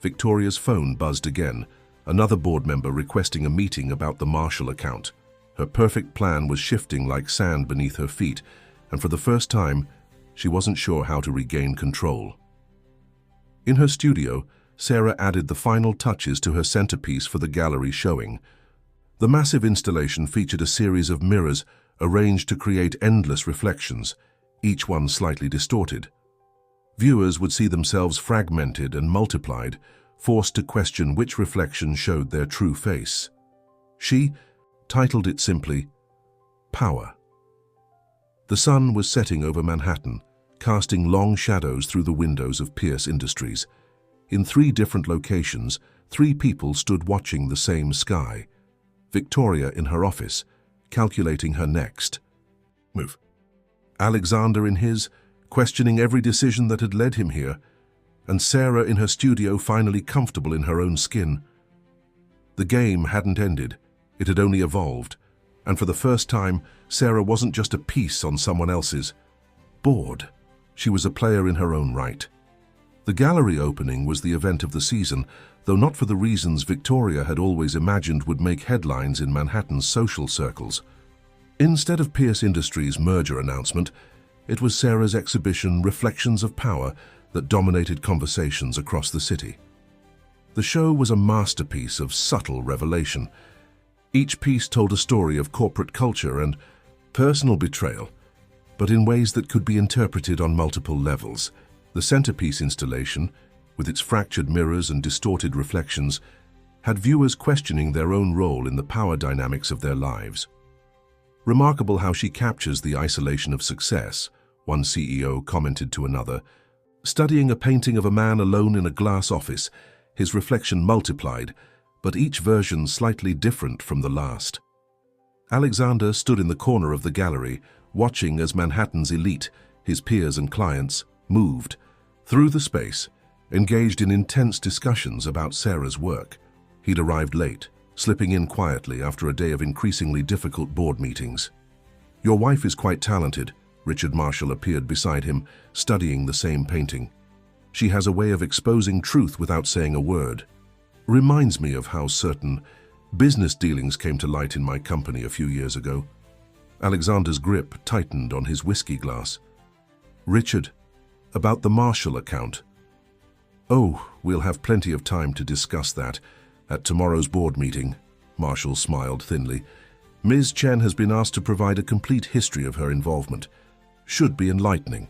Victoria's phone buzzed again, another board member requesting a meeting about the Marshall account. Her perfect plan was shifting like sand beneath her feet, and for the first time, she wasn't sure how to regain control. In her studio, Sarah added the final touches to her centerpiece for the gallery showing. The massive installation featured a series of mirrors arranged to create endless reflections, each one slightly distorted. Viewers would see themselves fragmented and multiplied, forced to question which reflection showed their true face. She titled it simply, Power. The sun was setting over Manhattan, casting long shadows through the windows of Pierce Industries. In 3 different locations, 3 people stood watching the same sky. Victoria in her office, calculating her next move. Alexander in his, questioning every decision that had led him here, and Sarah in her studio finally comfortable in her own skin. The game hadn't ended, it had only evolved, and for the first time, Sarah wasn't just a piece on someone else's board. She was a player in her own right. The gallery opening was the event of the season, though not for the reasons Victoria had always imagined would make headlines in Manhattan's social circles. Instead of Pierce Industries' merger announcement, it was Sarah's exhibition Reflections of Power that dominated conversations across the city. The show was a masterpiece of subtle revelation. Each piece told a story of corporate culture and personal betrayal, but in ways that could be interpreted on multiple levels. The centerpiece installation, with its fractured mirrors and distorted reflections, had viewers questioning their own role in the power dynamics of their lives. Remarkable how she captures the isolation of success, one CEO commented to another. Studying a painting of a man alone in a glass office, his reflection multiplied, but each version slightly different from the last. Alexander stood in the corner of the gallery, watching as Manhattan's elite, his peers and clients, moved through the space, engaged in intense discussions about Sarah's work. He'd arrived late, slipping in quietly after a day of increasingly difficult board meetings. "Your wife is quite talented," Richard Marshall appeared beside him, studying the same painting. "She has a way of exposing truth without saying a word. Reminds me of how certain business dealings came to light in my company a few years ago." Alexander's grip tightened on his whiskey glass. "Richard, about the Marshall account." "Oh, we'll have plenty of time to discuss that at tomorrow's board meeting," Marshall smiled thinly. "Ms. Chen has been asked to provide a complete history of her involvement. Should be enlightening."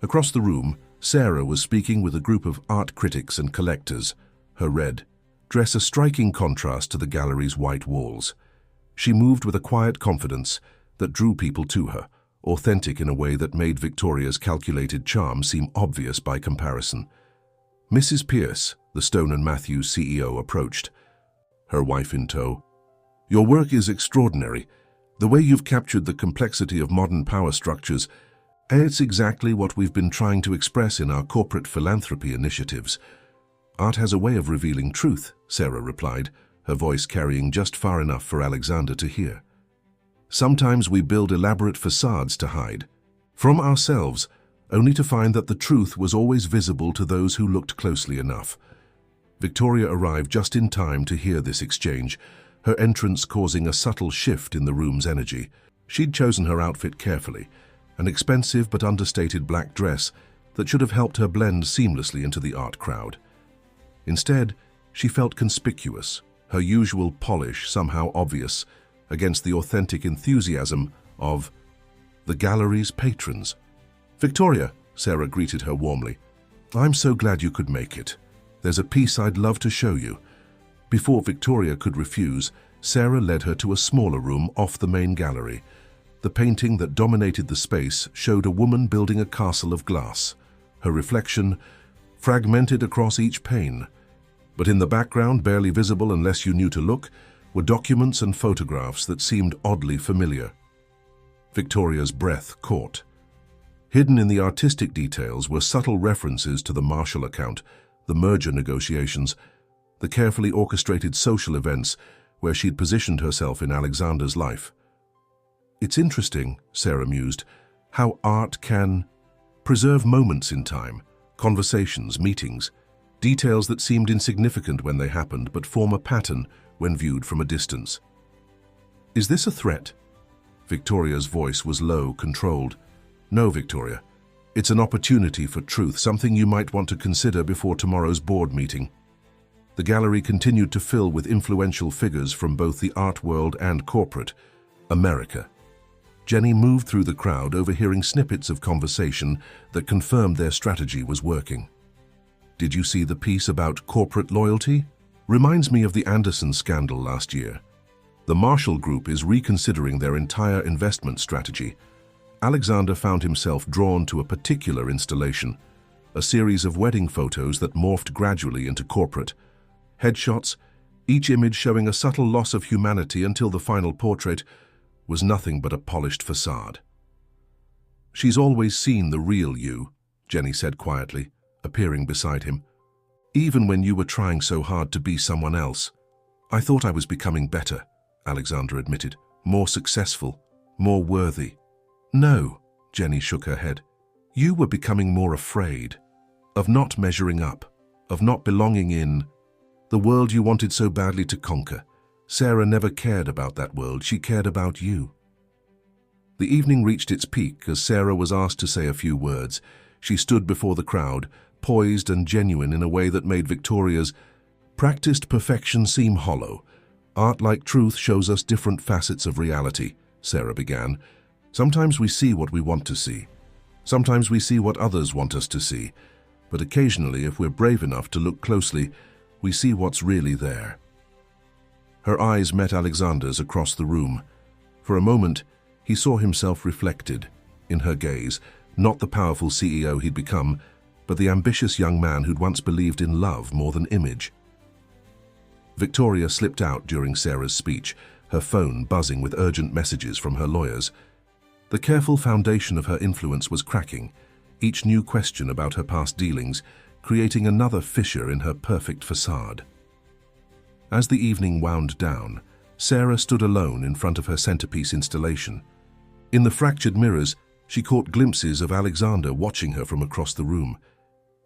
Across the room, Sarah was speaking with a group of art critics and collectors, her red dress a striking contrast to the gallery's white walls. She moved with a quiet confidence that drew people to her, authentic in a way that made Victoria's calculated charm seem obvious by comparison. Mrs. Pierce, the Stone & Matthews CEO, approached, her wife in tow. "Your work is extraordinary. The way you've captured the complexity of modern power structures, it's exactly what we've been trying to express in our corporate philanthropy initiatives." "Art has a way of revealing truth," Sarah replied, her voice carrying just far enough for Alexander to hear. "Sometimes we build elaborate facades to hide from ourselves, only to find that the truth was always visible to those who looked closely enough." Victoria arrived just in time to hear this exchange, her entrance causing a subtle shift in the room's energy. She'd chosen her outfit carefully, an expensive but understated black dress that should have helped her blend seamlessly into the art crowd. Instead, she felt conspicuous, her usual polish somehow obvious against the authentic enthusiasm of the gallery's patrons. "Victoria," Sarah greeted her warmly, "I'm so glad you could make it. There's a piece I'd love to show you." Before Victoria could refuse, Sarah led her to a smaller room off the main gallery. The painting that dominated the space showed a woman building a castle of glass, her reflection fragmented across each pane. But in the background, barely visible unless you knew to look, were documents and photographs that seemed oddly familiar. Victoria's breath caught. Hidden in the artistic details were subtle references to the Marshall account, the merger negotiations, the carefully orchestrated social events where she'd positioned herself in Alexander's life. "It's interesting," Sarah mused, "how art can preserve moments in time, conversations, meetings, details that seemed insignificant when they happened but form a pattern when viewed from a distance." "Is this a threat?" Victoria's voice was low, controlled. "No, Victoria. It's an opportunity for truth, something you might want to consider before tomorrow's board meeting." The gallery continued to fill with influential figures from both the art world and corporate America. Jenny moved through the crowd, overhearing snippets of conversation that confirmed their strategy was working. Did you see the piece about corporate loyalty? Reminds me of the Anderson scandal last year. The Marshall Group is reconsidering their entire investment strategy. Alexander found himself drawn to a particular installation, a series of wedding photos that morphed gradually into corporate headshots, each image showing a subtle loss of humanity until the final portrait was nothing but a polished facade. "She's always seen the real you," Jenny said quietly, appearing beside him. "Even when you were trying so hard to be someone else." "I thought I was becoming better," Alexander admitted. "More successful, more worthy." "No," Jenny shook her head. "You were becoming more afraid of not measuring up, of not belonging in the world you wanted so badly to conquer. Sarah never cared about that world, she cared about you." The evening reached its peak as Sarah was asked to say a few words. She stood before the crowd, poised and genuine in a way that made Victoria's practiced perfection seem hollow. "Art, like truth, shows us different facets of reality," Sarah began. "Sometimes we see what we want to see. Sometimes we see what others want us to see. But occasionally, if we're brave enough to look closely, we see what's really there." Her eyes met Alexander's across the room. For a moment, he saw himself reflected in her gaze, not the powerful CEO he'd become, but the ambitious young man who'd once believed in love more than image. Victoria slipped out during Sarah's speech, her phone buzzing with urgent messages from her lawyers. The careful foundation of her influence was cracking, each new question about her past dealings creating another fissure in her perfect facade. As the evening wound down, Sarah stood alone in front of her centerpiece installation. In the fractured mirrors, she caught glimpses of Alexander watching her from across the room.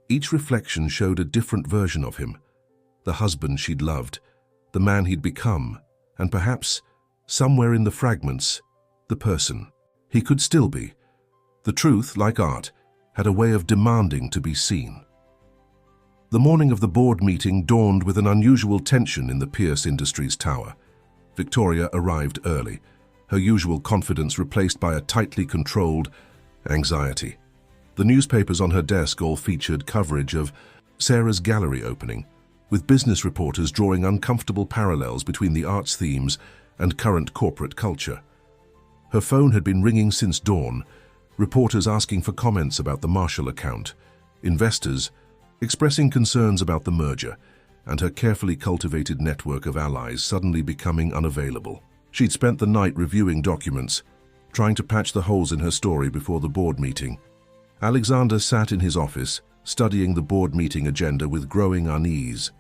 Each reflection showed a different version of him, the husband she'd loved, the man he'd become, and perhaps, somewhere in the fragments, the person he could still be. The truth, like art, had a way of demanding to be seen. The morning of the board meeting dawned with an unusual tension in the Pierce Industries tower. Victoria arrived early, her usual confidence replaced by a tightly controlled anxiety. The newspapers on her desk all featured coverage of Sarah's gallery opening, with business reporters drawing uncomfortable parallels between the art's themes and current corporate culture. Her phone had been ringing since dawn, reporters asking for comments about the Marshall account, investors expressing concerns about the merger, and her carefully cultivated network of allies suddenly becoming unavailable. She'd spent the night reviewing documents, trying to patch the holes in her story before the board meeting. Alexander sat in his office, studying the board meeting agenda with growing unease.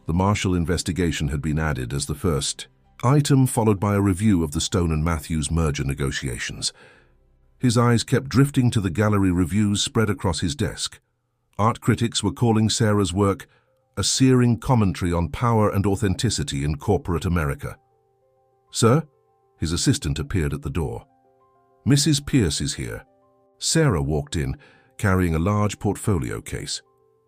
The Marshall investigation had been added as the first item, followed by a review of the Stone and Matthews merger negotiations. His eyes kept drifting to the gallery reviews spread across his desk. Art critics were calling Sarah's work a searing commentary on power and authenticity in corporate America. "Sir?" His assistant appeared at the door. "Mrs. Pierce is here." Sarah walked in, carrying a large portfolio case.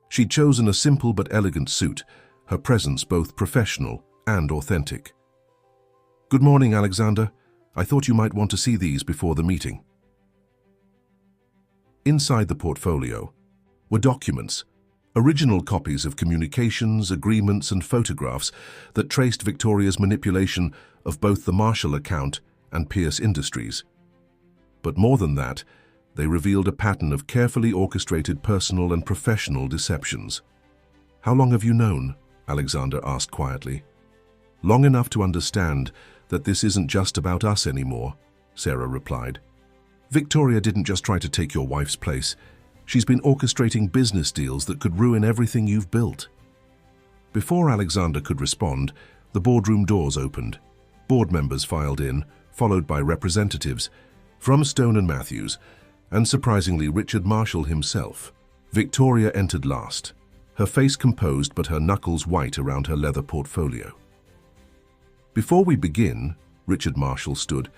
She'd chosen a simple but elegant suit, her presence both professional and authentic. "Good morning, Alexander. I thought you might want to see these before the meeting." Inside the portfolio were documents, original copies of communications, agreements, and photographs that traced Victoria's manipulation of both the Marshall account and Pierce Industries. But more than that, they revealed a pattern of carefully orchestrated personal and professional deceptions. "How long have you known?" Alexander asked quietly. "Long enough to understand that this isn't just about us anymore," Sarah replied. "Victoria didn't just try to take your wife's place. She's been orchestrating business deals that could ruin everything you've built." Before Alexander could respond, the boardroom doors opened. Board members filed in, followed by representatives from Stone and Matthews, and surprisingly Richard Marshall himself. Victoria entered last, her face composed but her knuckles white around her leather portfolio. "Before we begin," Richard Marshall stood,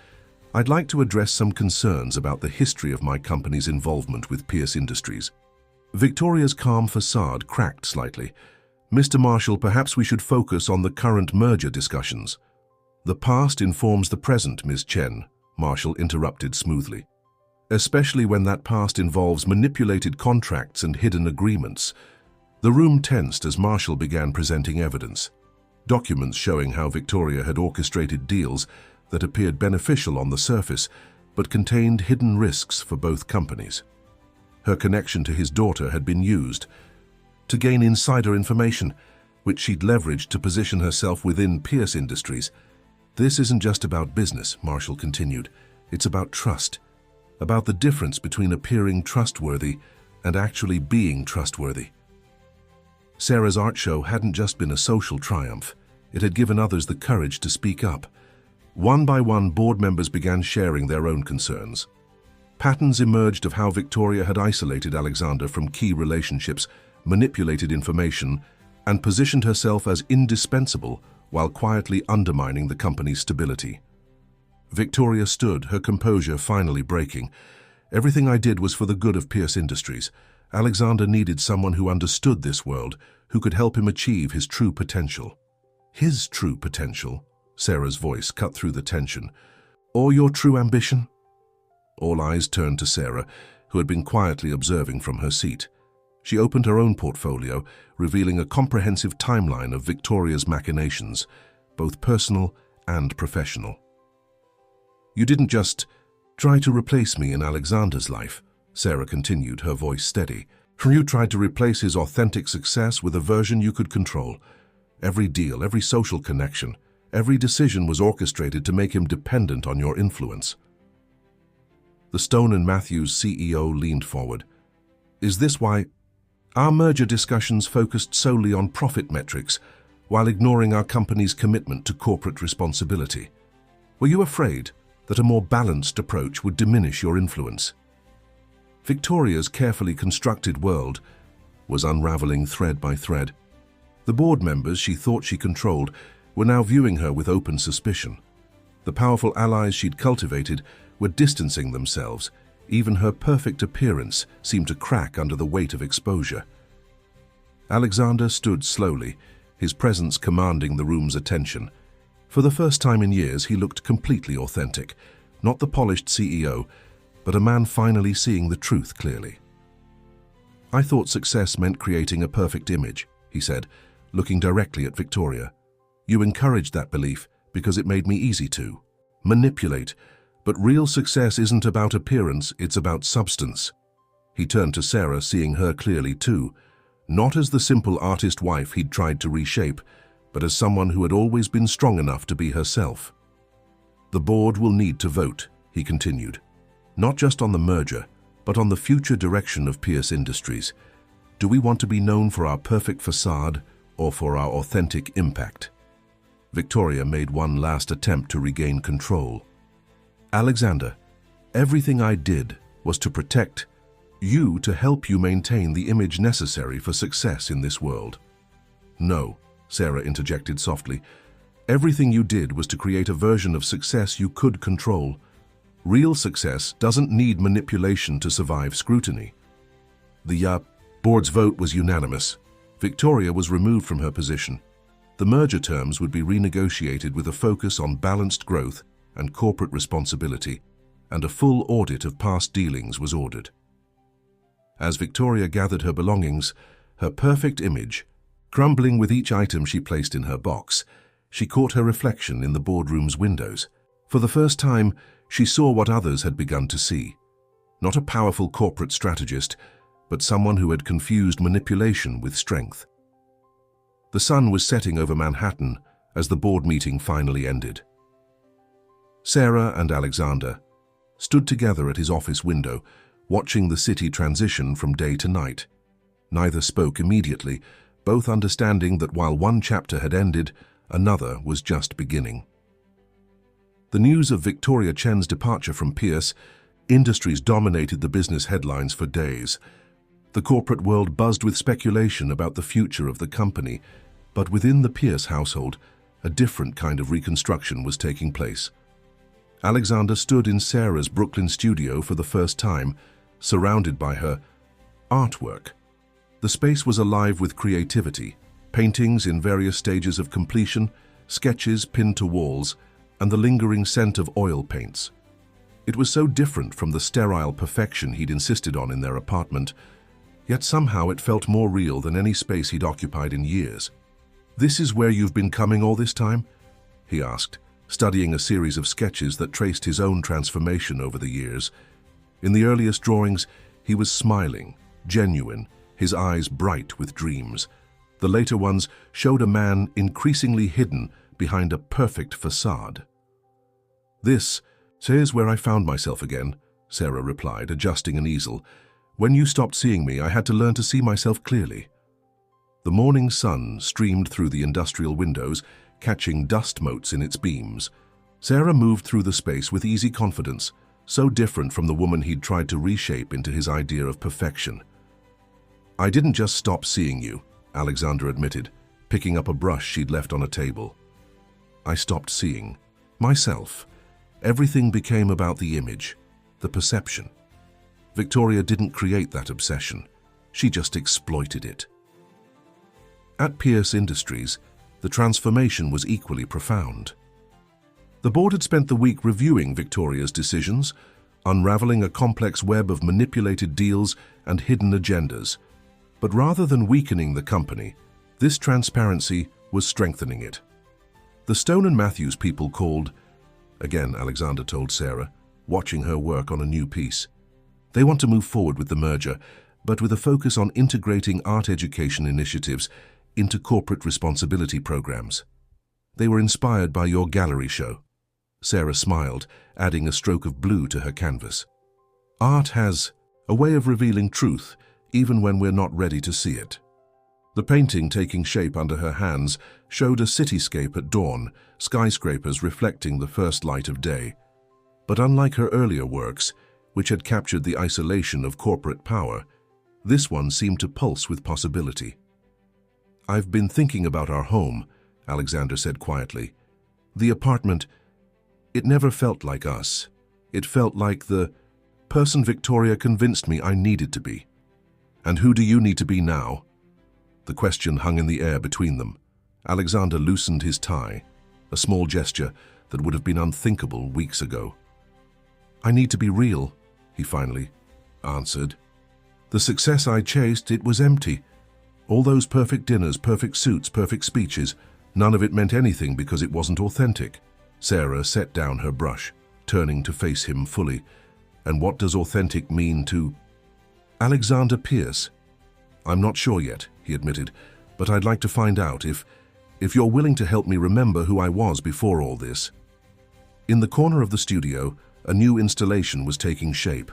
"I'd like to address some concerns about the history of my company's involvement with Pierce Industries." Victoria's calm facade cracked slightly. "Mr. Marshall, perhaps we should focus on the current merger discussions." "The past informs the present, Ms. Chen," Marshall interrupted smoothly. "Especially when that past involves manipulated contracts and hidden agreements." The room tensed as Marshall began presenting evidence. Documents showing how Victoria had orchestrated deals that appeared beneficial on the surface, but contained hidden risks for both companies. Her connection to his daughter had been used to gain insider information, which she'd leveraged to position herself within Pierce Industries. "This isn't just about business," Marshall continued. "It's about trust, about the difference between appearing trustworthy and actually being trustworthy." Sarah's art show hadn't just been a social triumph. It had given others the courage to speak up. One by one, board members began sharing their own concerns. Patterns emerged of how Victoria had isolated Alexander from key relationships, manipulated information, and positioned herself as indispensable while quietly undermining the company's stability. Victoria stood, her composure finally breaking. "Everything I did was for the good of Pierce Industries. Alexander needed someone who understood this world, who could help him achieve his true potential." "His true potential?" Sarah's voice cut through the tension. "Or your true ambition?" All eyes turned to Sarah, who had been quietly observing from her seat. She opened her own portfolio, revealing a comprehensive timeline of Victoria's machinations, both personal and professional. "You didn't just try to replace me in Alexander's life," Sarah continued, her voice steady. "You tried to replace his authentic success with a version you could control. Every deal, every social connection, every decision was orchestrated to make him dependent on your influence." The Stone and Matthews CEO leaned forward. "Is this why our merger discussions focused solely on profit metrics while ignoring our company's commitment to corporate responsibility? Were you afraid that a more balanced approach would diminish your influence?" Victoria's carefully constructed world was unraveling thread by thread. The board members she thought she controlled were now viewing her with open suspicion. The powerful allies she'd cultivated were distancing themselves. Even her perfect appearance seemed to crack under the weight of exposure. Alexander stood slowly, his presence commanding the room's attention. For the first time in years, he looked completely authentic, not the polished CEO, but a man finally seeing the truth clearly. "I thought success meant creating a perfect image," he said, looking directly at Victoria. "You encouraged that belief because it made me easy to manipulate. But real success isn't about appearance, it's about substance." He turned to Sarah, seeing her clearly too, not as the simple artist wife he'd tried to reshape, but as someone who had always been strong enough to be herself. "The board will need to vote," he continued, "not just on the merger, but on the future direction of Pierce Industries. Do we want to be known for our perfect facade or for our authentic impact?" Victoria made one last attempt to regain control. "Alexander, everything I did was to protect you, to help you maintain the image necessary for success in this world." "No," Sarah interjected softly. "Everything you did was to create a version of success you could control. Real success doesn't need manipulation to survive scrutiny." The board's vote was unanimous. Victoria was removed from her position. The merger terms would be renegotiated with a focus on balanced growth and corporate responsibility, and a full audit of past dealings was ordered. As Victoria gathered her belongings, her perfect image crumbling with each item she placed in her box, she caught her reflection in the boardroom's windows. For the first time, she saw what others had begun to see. Not a powerful corporate strategist, but someone who had confused manipulation with strength. The sun was setting over Manhattan as the board meeting finally ended. Sarah and Alexander stood together at his office window, watching the city transition from day to night. Neither spoke immediately, both understanding that while one chapter had ended, another was just beginning. The news of Victoria Chen's departure from Pierce Industries dominated the business headlines for days. The corporate world buzzed with speculation about the future of the company, but within the Pierce household, a different kind of reconstruction was taking place. Alexander stood in Sarah's Brooklyn studio for the first time, surrounded by her artwork. The space was alive with creativity, paintings in various stages of completion, sketches pinned to walls, and the lingering scent of oil paints. It was so different from the sterile perfection he'd insisted on in their apartment, yet somehow it felt more real than any space he'd occupied in years. "This is where you've been coming all this time?" he asked, studying a series of sketches that traced his own transformation over the years. In the earliest drawings, he was smiling, genuine, his eyes bright with dreams. The later ones showed a man increasingly hidden behind a perfect facade. "This is where I found myself again," Sarah replied, adjusting an easel. "When you stopped seeing me, I had to learn to see myself clearly." The morning sun streamed through the industrial windows, catching dust motes in its beams. Sarah moved through the space with easy confidence, so different from the woman he'd tried to reshape into his idea of perfection. "I didn't just stop seeing you," Alexander admitted, picking up a brush she'd left on a table. "I stopped seeing myself. Everything became about the image, the perception. Victoria didn't create that obsession. She just exploited it." At Pierce Industries, the transformation was equally profound. The board had spent the week reviewing Victoria's decisions, unraveling a complex web of manipulated deals and hidden agendas. But rather than weakening the company, this transparency was strengthening it. The Stone and Matthews people called, again, Alexander told Sarah, watching her work on a new piece. "They want to move forward with the merger, but with a focus on integrating art education initiatives into corporate responsibility programs. They were inspired by your gallery show." Sarah smiled, adding a stroke of blue to her canvas. "Art has a way of revealing truth, even when we're not ready to see it." The painting, taking shape under her hands, showed a cityscape at dawn, skyscrapers reflecting the first light of day. But unlike her earlier works, which had captured the isolation of corporate power, this one seemed to pulse with possibility. "I've been thinking about our home," Alexander said quietly. "The apartment, it never felt like us. It felt like the person Victoria convinced me I needed to be. And who do you need to be now?" The question hung in the air between them. Alexander loosened his tie, a small gesture that would have been unthinkable weeks ago. "I need to be real," he finally answered. "The success I chased, it was empty. All those perfect dinners, perfect suits, perfect speeches, none of it meant anything because it wasn't authentic." Sarah set down her brush, turning to face him fully. "And what does authentic mean to Alexander Pierce?" "I'm not sure yet," he admitted, "but I'd like to find out if you're willing to help me remember who I was before all this." In the corner of the studio, a new installation was taking shape.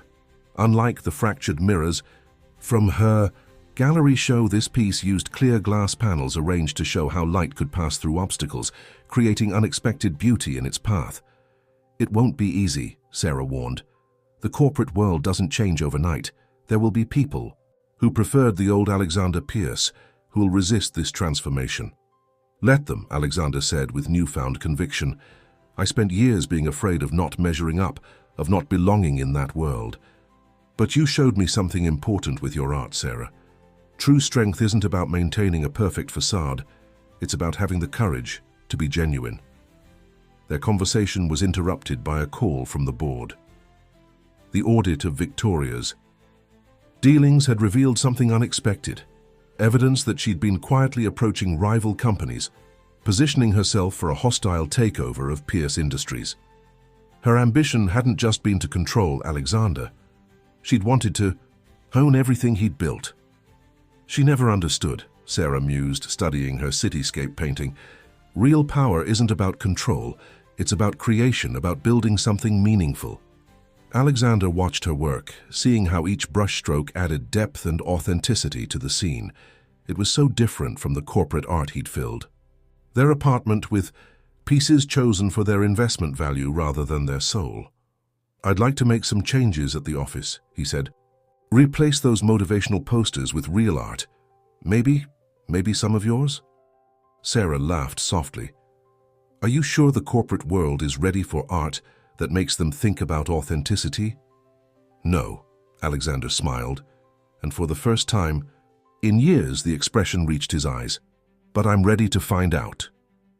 Unlike the fractured mirrors from her gallery show, this piece used clear glass panels arranged to show how light could pass through obstacles, creating unexpected beauty in its path. "It won't be easy," Sarah warned. "The corporate world doesn't change overnight. There will be people who preferred the old Alexander Pierce who will resist this transformation." "Let them," Alexander said with newfound conviction. "I spent years being afraid of not measuring up, of not belonging in that world. But you showed me something important with your art, Sarah. True strength isn't about maintaining a perfect facade. It's about having the courage to be genuine." Their conversation was interrupted by a call from the board. The audit of Victoria's dealings had revealed something unexpected, evidence that she'd been quietly approaching rival companies, positioning herself for a hostile takeover of Pierce Industries. Her ambition hadn't just been to control Alexander. She'd wanted to own everything he'd built. She never understood, Sarah mused, studying her cityscape painting. Real power isn't about control, it's about creation, about building something meaningful. Alexander watched her work, seeing how each brushstroke added depth and authenticity to the scene. It was so different from the corporate art he'd filled. Their apartment with pieces chosen for their investment value rather than their soul. "I'd like to make some changes at the office," he said. "Replace those motivational posters with real art. Maybe some of yours?" Sarah laughed softly. "Are you sure the corporate world is ready for art that makes them think about authenticity?" "No," Alexander smiled, and for the first time in years the expression reached his eyes. "But I'm ready to find out."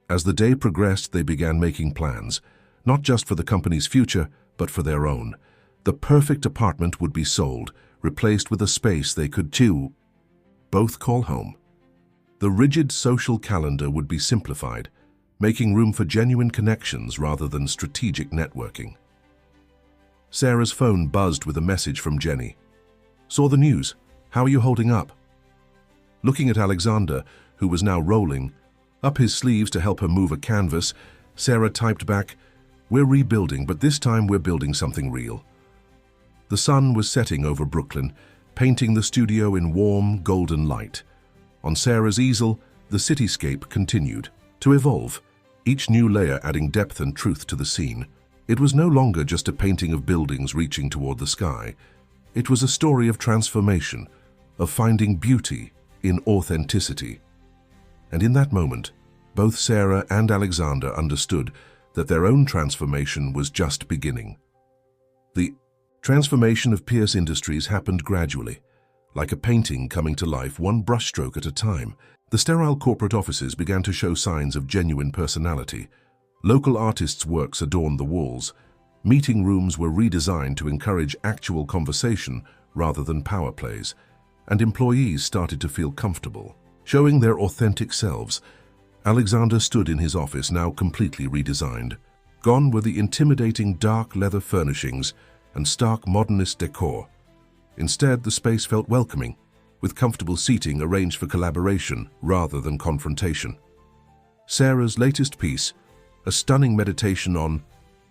As the day progressed, they began making plans. not just for the company's future, but for their own. The perfect apartment would be sold, replaced with a space they could both call home. The rigid social calendar would be simplified, making room for genuine connections rather than strategic networking. Sarah's phone buzzed with a message from Jenny. "Saw the news. How are you holding up?" Looking at Alexander, who was now rolling up his sleeves to help her move a canvas, Sarah typed back, "We're rebuilding, but this time we're building something real." The sun was setting over Brooklyn, painting the studio in warm, golden light. On Sarah's easel, the cityscape continued to evolve, each new layer adding depth and truth to the scene. It was no longer just a painting of buildings reaching toward the sky. It was a story of transformation, of finding beauty in authenticity. And in that moment, both Sarah and Alexander understood that their own transformation was just beginning. The transformation of Pierce Industries happened gradually, like a painting coming to life one brushstroke at a time. The sterile corporate offices began to show signs of genuine personality. Local artists' works adorned the walls. Meeting rooms were redesigned to encourage actual conversation rather than power plays, and employees started to feel comfortable, showing their authentic selves. Alexander stood in his office, now completely redesigned. Gone were the intimidating dark leather furnishings and stark modernist decor. Instead, the space felt welcoming, with comfortable seating arranged for collaboration rather than confrontation. Sarah's latest piece, a stunning meditation on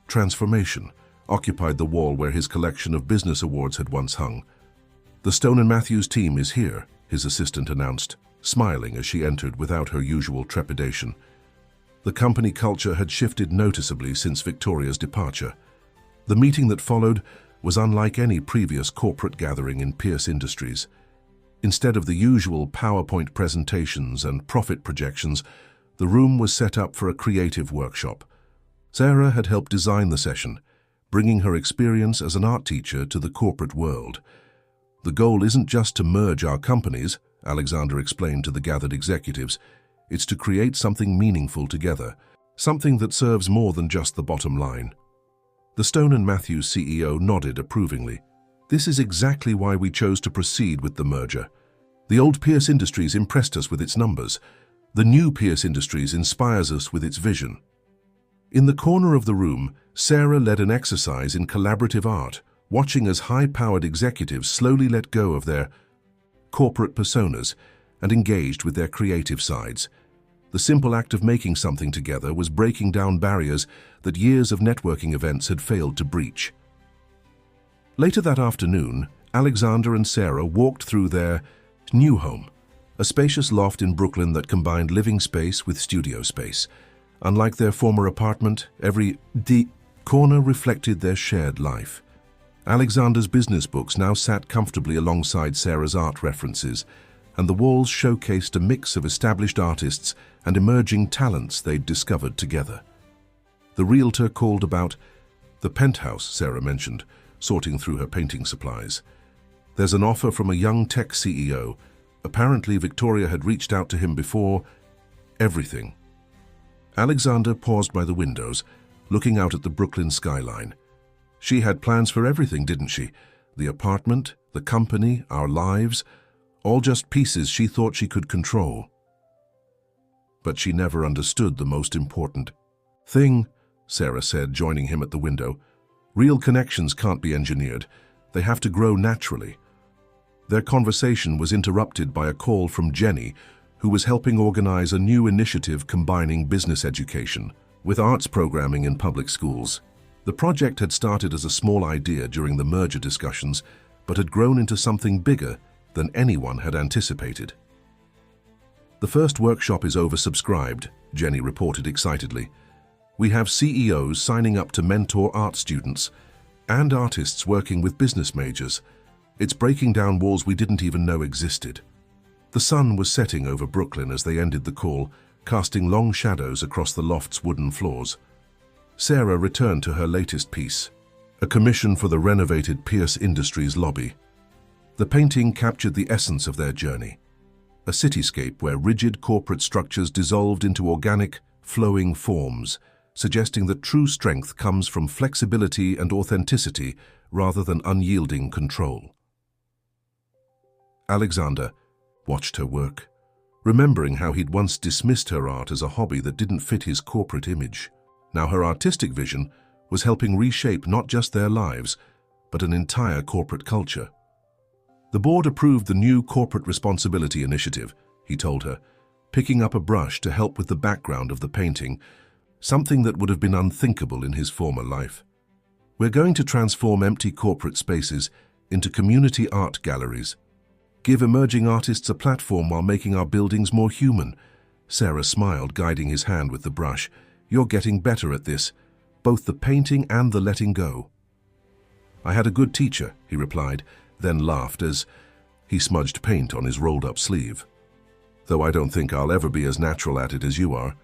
transformation, occupied the wall where his collection of business awards had once hung. "The Stone & Matthews team is here," his assistant announced, smiling as she entered without her usual trepidation. The company culture had shifted noticeably since Victoria's departure. The meeting that followed was unlike any previous corporate gathering in Pierce Industries. Instead of the usual PowerPoint presentations and profit projections, the room was set up for a creative workshop. Sarah had helped design the session, bringing her experience as an art teacher to the corporate world. "The goal isn't just to merge our companies," Alexander explained to the gathered executives. "It's to create something meaningful together, something that serves more than just the bottom line." The Stone & Matthews CEO nodded approvingly. "This is exactly why we chose to proceed with the merger. The old Pierce Industries impressed us with its numbers. The new Pierce Industries inspires us with its vision." In the corner of the room, Sarah led an exercise in collaborative art, watching as high-powered executives slowly let go of their corporate personas and engaged with their creative sides. The simple act of making something together was breaking down barriers that years of networking events had failed to breach. Later that afternoon, Alexander and Sarah walked through their new home, a spacious loft in Brooklyn that combined living space with studio space. Unlike their former apartment, every corner reflected their shared life. Alexander's business books now sat comfortably alongside Sarah's art references, and the walls showcased a mix of established artists and emerging talents they'd discovered together. The realtor called about the penthouse, Sarah mentioned, sorting through her painting supplies. "There's an offer from a young tech CEO. Apparently Victoria had reached out to him before. Everything." Alexander paused by the windows, looking out at the Brooklyn skyline. She had plans for everything, didn't she? The apartment, the company, our lives, all just pieces she thought she could control. But she never understood the most important thing, Sarah said, joining him at the window. "Real connections can't be engineered. They have to grow naturally." Their conversation was interrupted by a call from Jenny, who was helping organize a new initiative combining business education with arts programming in public schools. The project had started as a small idea during the merger discussions, but had grown into something bigger than anyone had anticipated. "The first workshop is oversubscribed," Jenny reported excitedly. "We have CEOs signing up to mentor art students and artists working with business majors. It's breaking down walls we didn't even know existed." The sun was setting over Brooklyn as they ended the call, casting long shadows across the loft's wooden floors. Sarah returned to her latest piece, a commission for the renovated Pierce Industries lobby. The painting captured the essence of their journey, a cityscape where rigid corporate structures dissolved into organic, flowing forms, suggesting that true strength comes from flexibility and authenticity rather than unyielding control. Alexander watched her work, remembering how he'd once dismissed her art as a hobby that didn't fit his corporate image. Now her artistic vision was helping reshape not just their lives, but an entire corporate culture. The board approved the new Corporate Responsibility Initiative, he told her, picking up a brush to help with the background of the painting, something that would have been unthinkable in his former life. We're going to transform empty corporate spaces into community art galleries. Give emerging artists a platform while making our buildings more human. Sarah smiled, guiding his hand with the brush. You're getting better at this, both the painting and the letting go. I had a good teacher, he replied, then laughed as he smudged paint on his rolled-up sleeve. Though I don't think I'll ever be as natural at it as you are.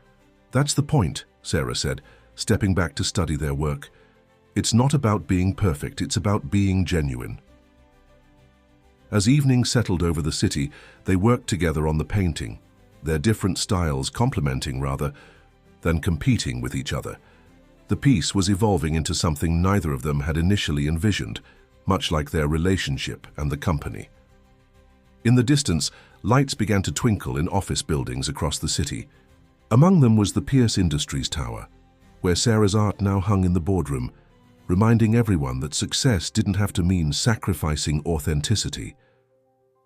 That's the point, Sarah said, stepping back to study their work. It's not about being perfect, it's about being genuine. As evening settled over the city, they worked together on the painting, their different styles complementing rather than competing with each other. The piece was evolving into something neither of them had initially envisioned, much like their relationship and the company. In the distance, lights began to twinkle in office buildings across the city. Among them was the Pierce Industries Tower, where Sarah's art now hung in the boardroom, reminding everyone that success didn't have to mean sacrificing authenticity.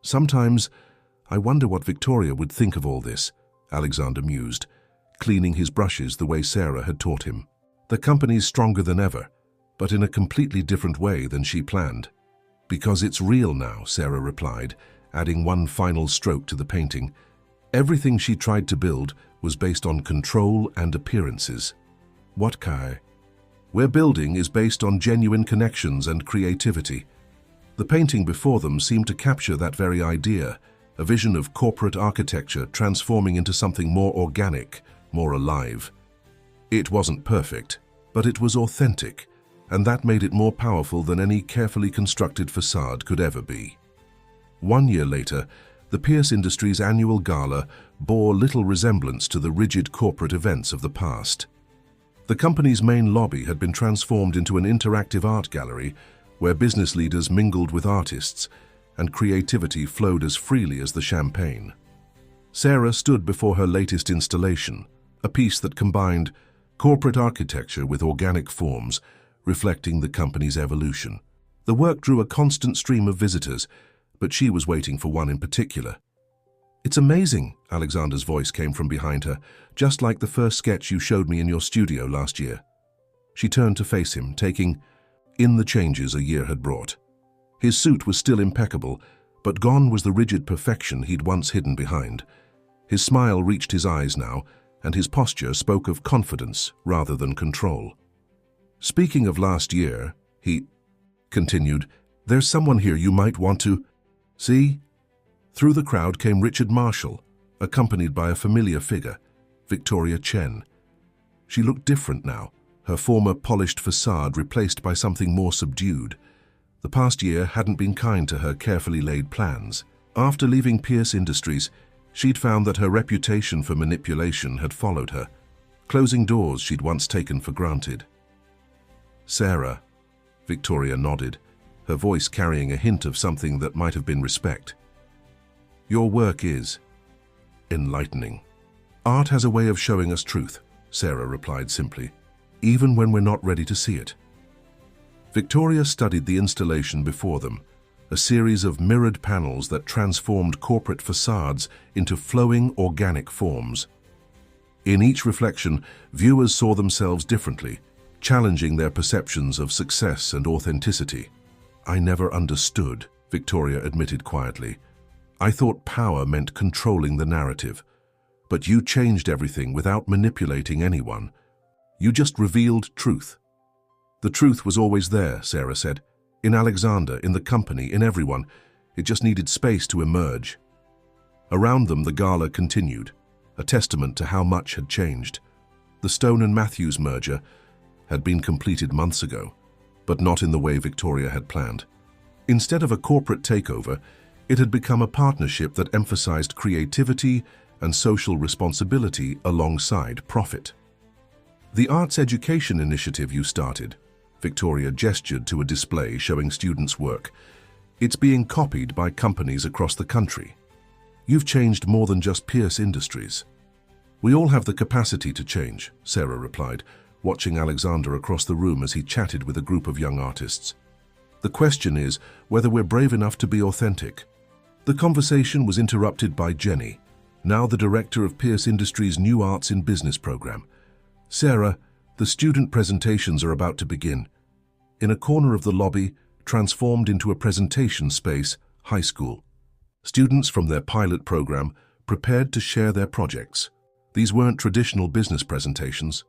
Sometimes, I wonder what Victoria would think of all this, Alexander mused, cleaning his brushes the way Sarah had taught him. The company's stronger than ever, but in a completely different way than she planned. Because it's real now, Sarah replied, adding one final stroke to the painting. Everything she tried to build was based on control and appearances. What, Kai? We're building is based on genuine connections and creativity. The painting before them seemed to capture that very idea, a vision of corporate architecture transforming into something more organic, more alive. It wasn't perfect, but it was authentic, and that made it more powerful than any carefully constructed facade could ever be. 1 year later, the Pierce Industries annual gala bore little resemblance to the rigid corporate events of the past. The company's main lobby had been transformed into an interactive art gallery where business leaders mingled with artists and creativity flowed as freely as the champagne. Sarah stood before her latest installation, a piece that combined corporate architecture with organic forms, reflecting the company's evolution. The work drew a constant stream of visitors, but she was waiting for one in particular. It's amazing, Alexander's voice came from behind her, just like the first sketch you showed me in your studio last year. She turned to face him, taking in the changes a year had brought. His suit was still impeccable, but gone was the rigid perfection he'd once hidden behind. His smile reached his eyes now, and his posture spoke of confidence rather than control. Speaking of last year, he continued, there's someone here you might want to see. Through the crowd came Richard Marshall, accompanied by a familiar figure, Victoria Chen. She looked different now, her former polished facade replaced by something more subdued. The past year hadn't been kind to her carefully laid plans. After leaving Pierce Industries, she'd found that her reputation for manipulation had followed her, closing doors she'd once taken for granted. Sarah, Victoria nodded, her voice carrying a hint of something that might have been respect. Your work is enlightening. Art has a way of showing us truth, Sarah replied simply, even when we're not ready to see it. Victoria studied the installation before them, a series of mirrored panels that transformed corporate facades into flowing organic forms. In each reflection, viewers saw themselves differently, challenging their perceptions of success and authenticity. I never understood, Victoria admitted quietly. I thought power meant controlling the narrative. But you changed everything without manipulating anyone. You just revealed truth. The truth was always there, Sarah said. In Alexander, in the company, in everyone. It just needed space to emerge. Around them, the gala continued, a testament to how much had changed. The Stone and Matthews merger had been completed months ago, but not in the way Victoria had planned. Instead of a corporate takeover, it had become a partnership that emphasized creativity and social responsibility alongside profit. The arts education initiative you started. Victoria gestured to a display showing students' work. It's being copied by companies across the country. You've changed more than just Pierce Industries. We all have the capacity to change, Sarah replied, watching Alexander across the room as he chatted with a group of young artists. The question is whether we're brave enough to be authentic. The conversation was interrupted by Jenny, now the director of Pierce Industries' New Arts in Business program. Sarah, the student presentations are about to begin. In a corner of the lobby, transformed into a presentation space, high school. Students from their pilot program prepared to share their projects. These weren't traditional business presentations.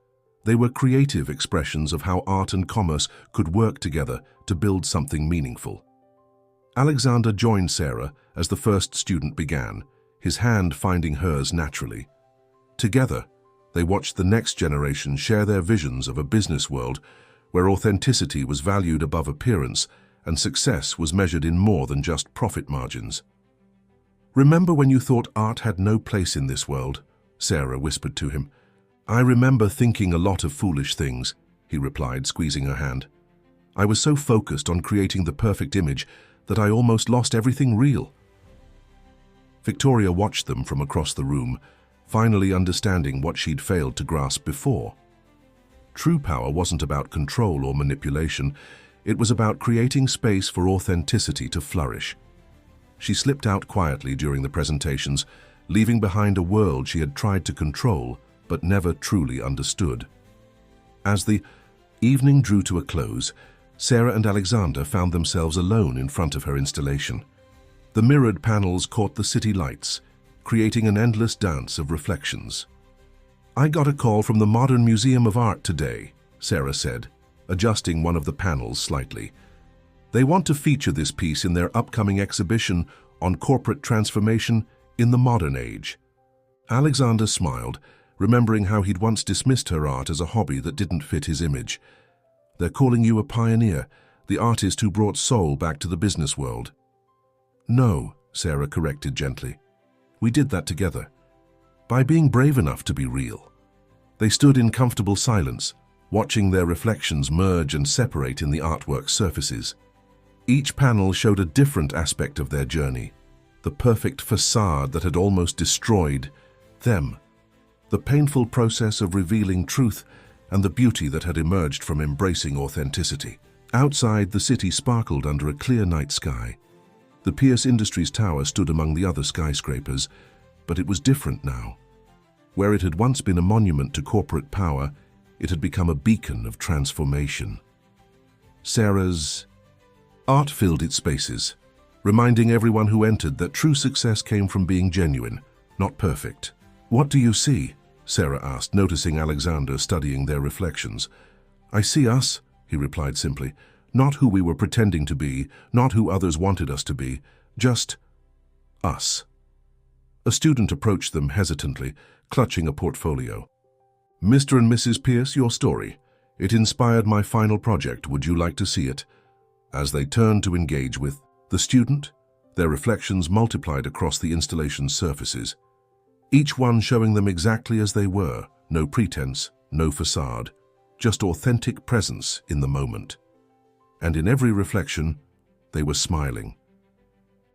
They were creative expressions of how art and commerce could work together to build something meaningful. Alexander joined Sarah as the first student began, his hand finding hers naturally. Together, they watched the next generation share their visions of a business world where authenticity was valued above appearance and success was measured in more than just profit margins. "Remember when you thought art had no place in this world?" Sarah whispered to him. "I remember thinking a lot of foolish things," he replied, squeezing her hand. "I was so focused on creating the perfect image that I almost lost everything real." Victoria watched them from across the room, finally understanding what she'd failed to grasp before. True power wasn't about control or manipulation. It was about creating space for authenticity to flourish. She slipped out quietly during the presentations, leaving behind a world she had tried to control but never truly understood. As the evening drew to a close, Sarah and Alexander found themselves alone in front of her installation. The mirrored panels caught the city lights, creating an endless dance of reflections. "I got a call from the Modern Museum of Art today," Sarah said, adjusting one of the panels slightly. "They want to feature this piece in their upcoming exhibition on corporate transformation in the modern age." Alexander smiled, remembering how he'd once dismissed her art as a hobby that didn't fit his image. "They're calling you a pioneer, the artist who brought soul back to the business world." "No," Sarah corrected gently. "We did that together. By being brave enough to be real." They stood in comfortable silence, watching their reflections merge and separate in the artwork's surfaces. Each panel showed a different aspect of their journey, the perfect facade that had almost destroyed them, the painful process of revealing truth, and the beauty that had emerged from embracing authenticity. Outside, the city sparkled under a clear night sky. The Pierce Industries Tower stood among the other skyscrapers, but it was different now. Where it had once been a monument to corporate power, it had become a beacon of transformation. Sarah's art filled its spaces, reminding everyone who entered that true success came from being genuine, not perfect. "What do you see?" Sarah asked, noticing Alexander studying their reflections. "I see us," he replied simply. "Not who we were pretending to be, not who others wanted us to be, just us." A student approached them hesitantly, clutching a portfolio. "Mr. and Mrs. Pierce, your story. It inspired my final project. Would you like to see it?" As they turned to engage with the student, their reflections multiplied across the installation's surfaces, each one showing them exactly as they were, no pretense, no facade, just authentic presence in the moment. And in every reflection, they were smiling,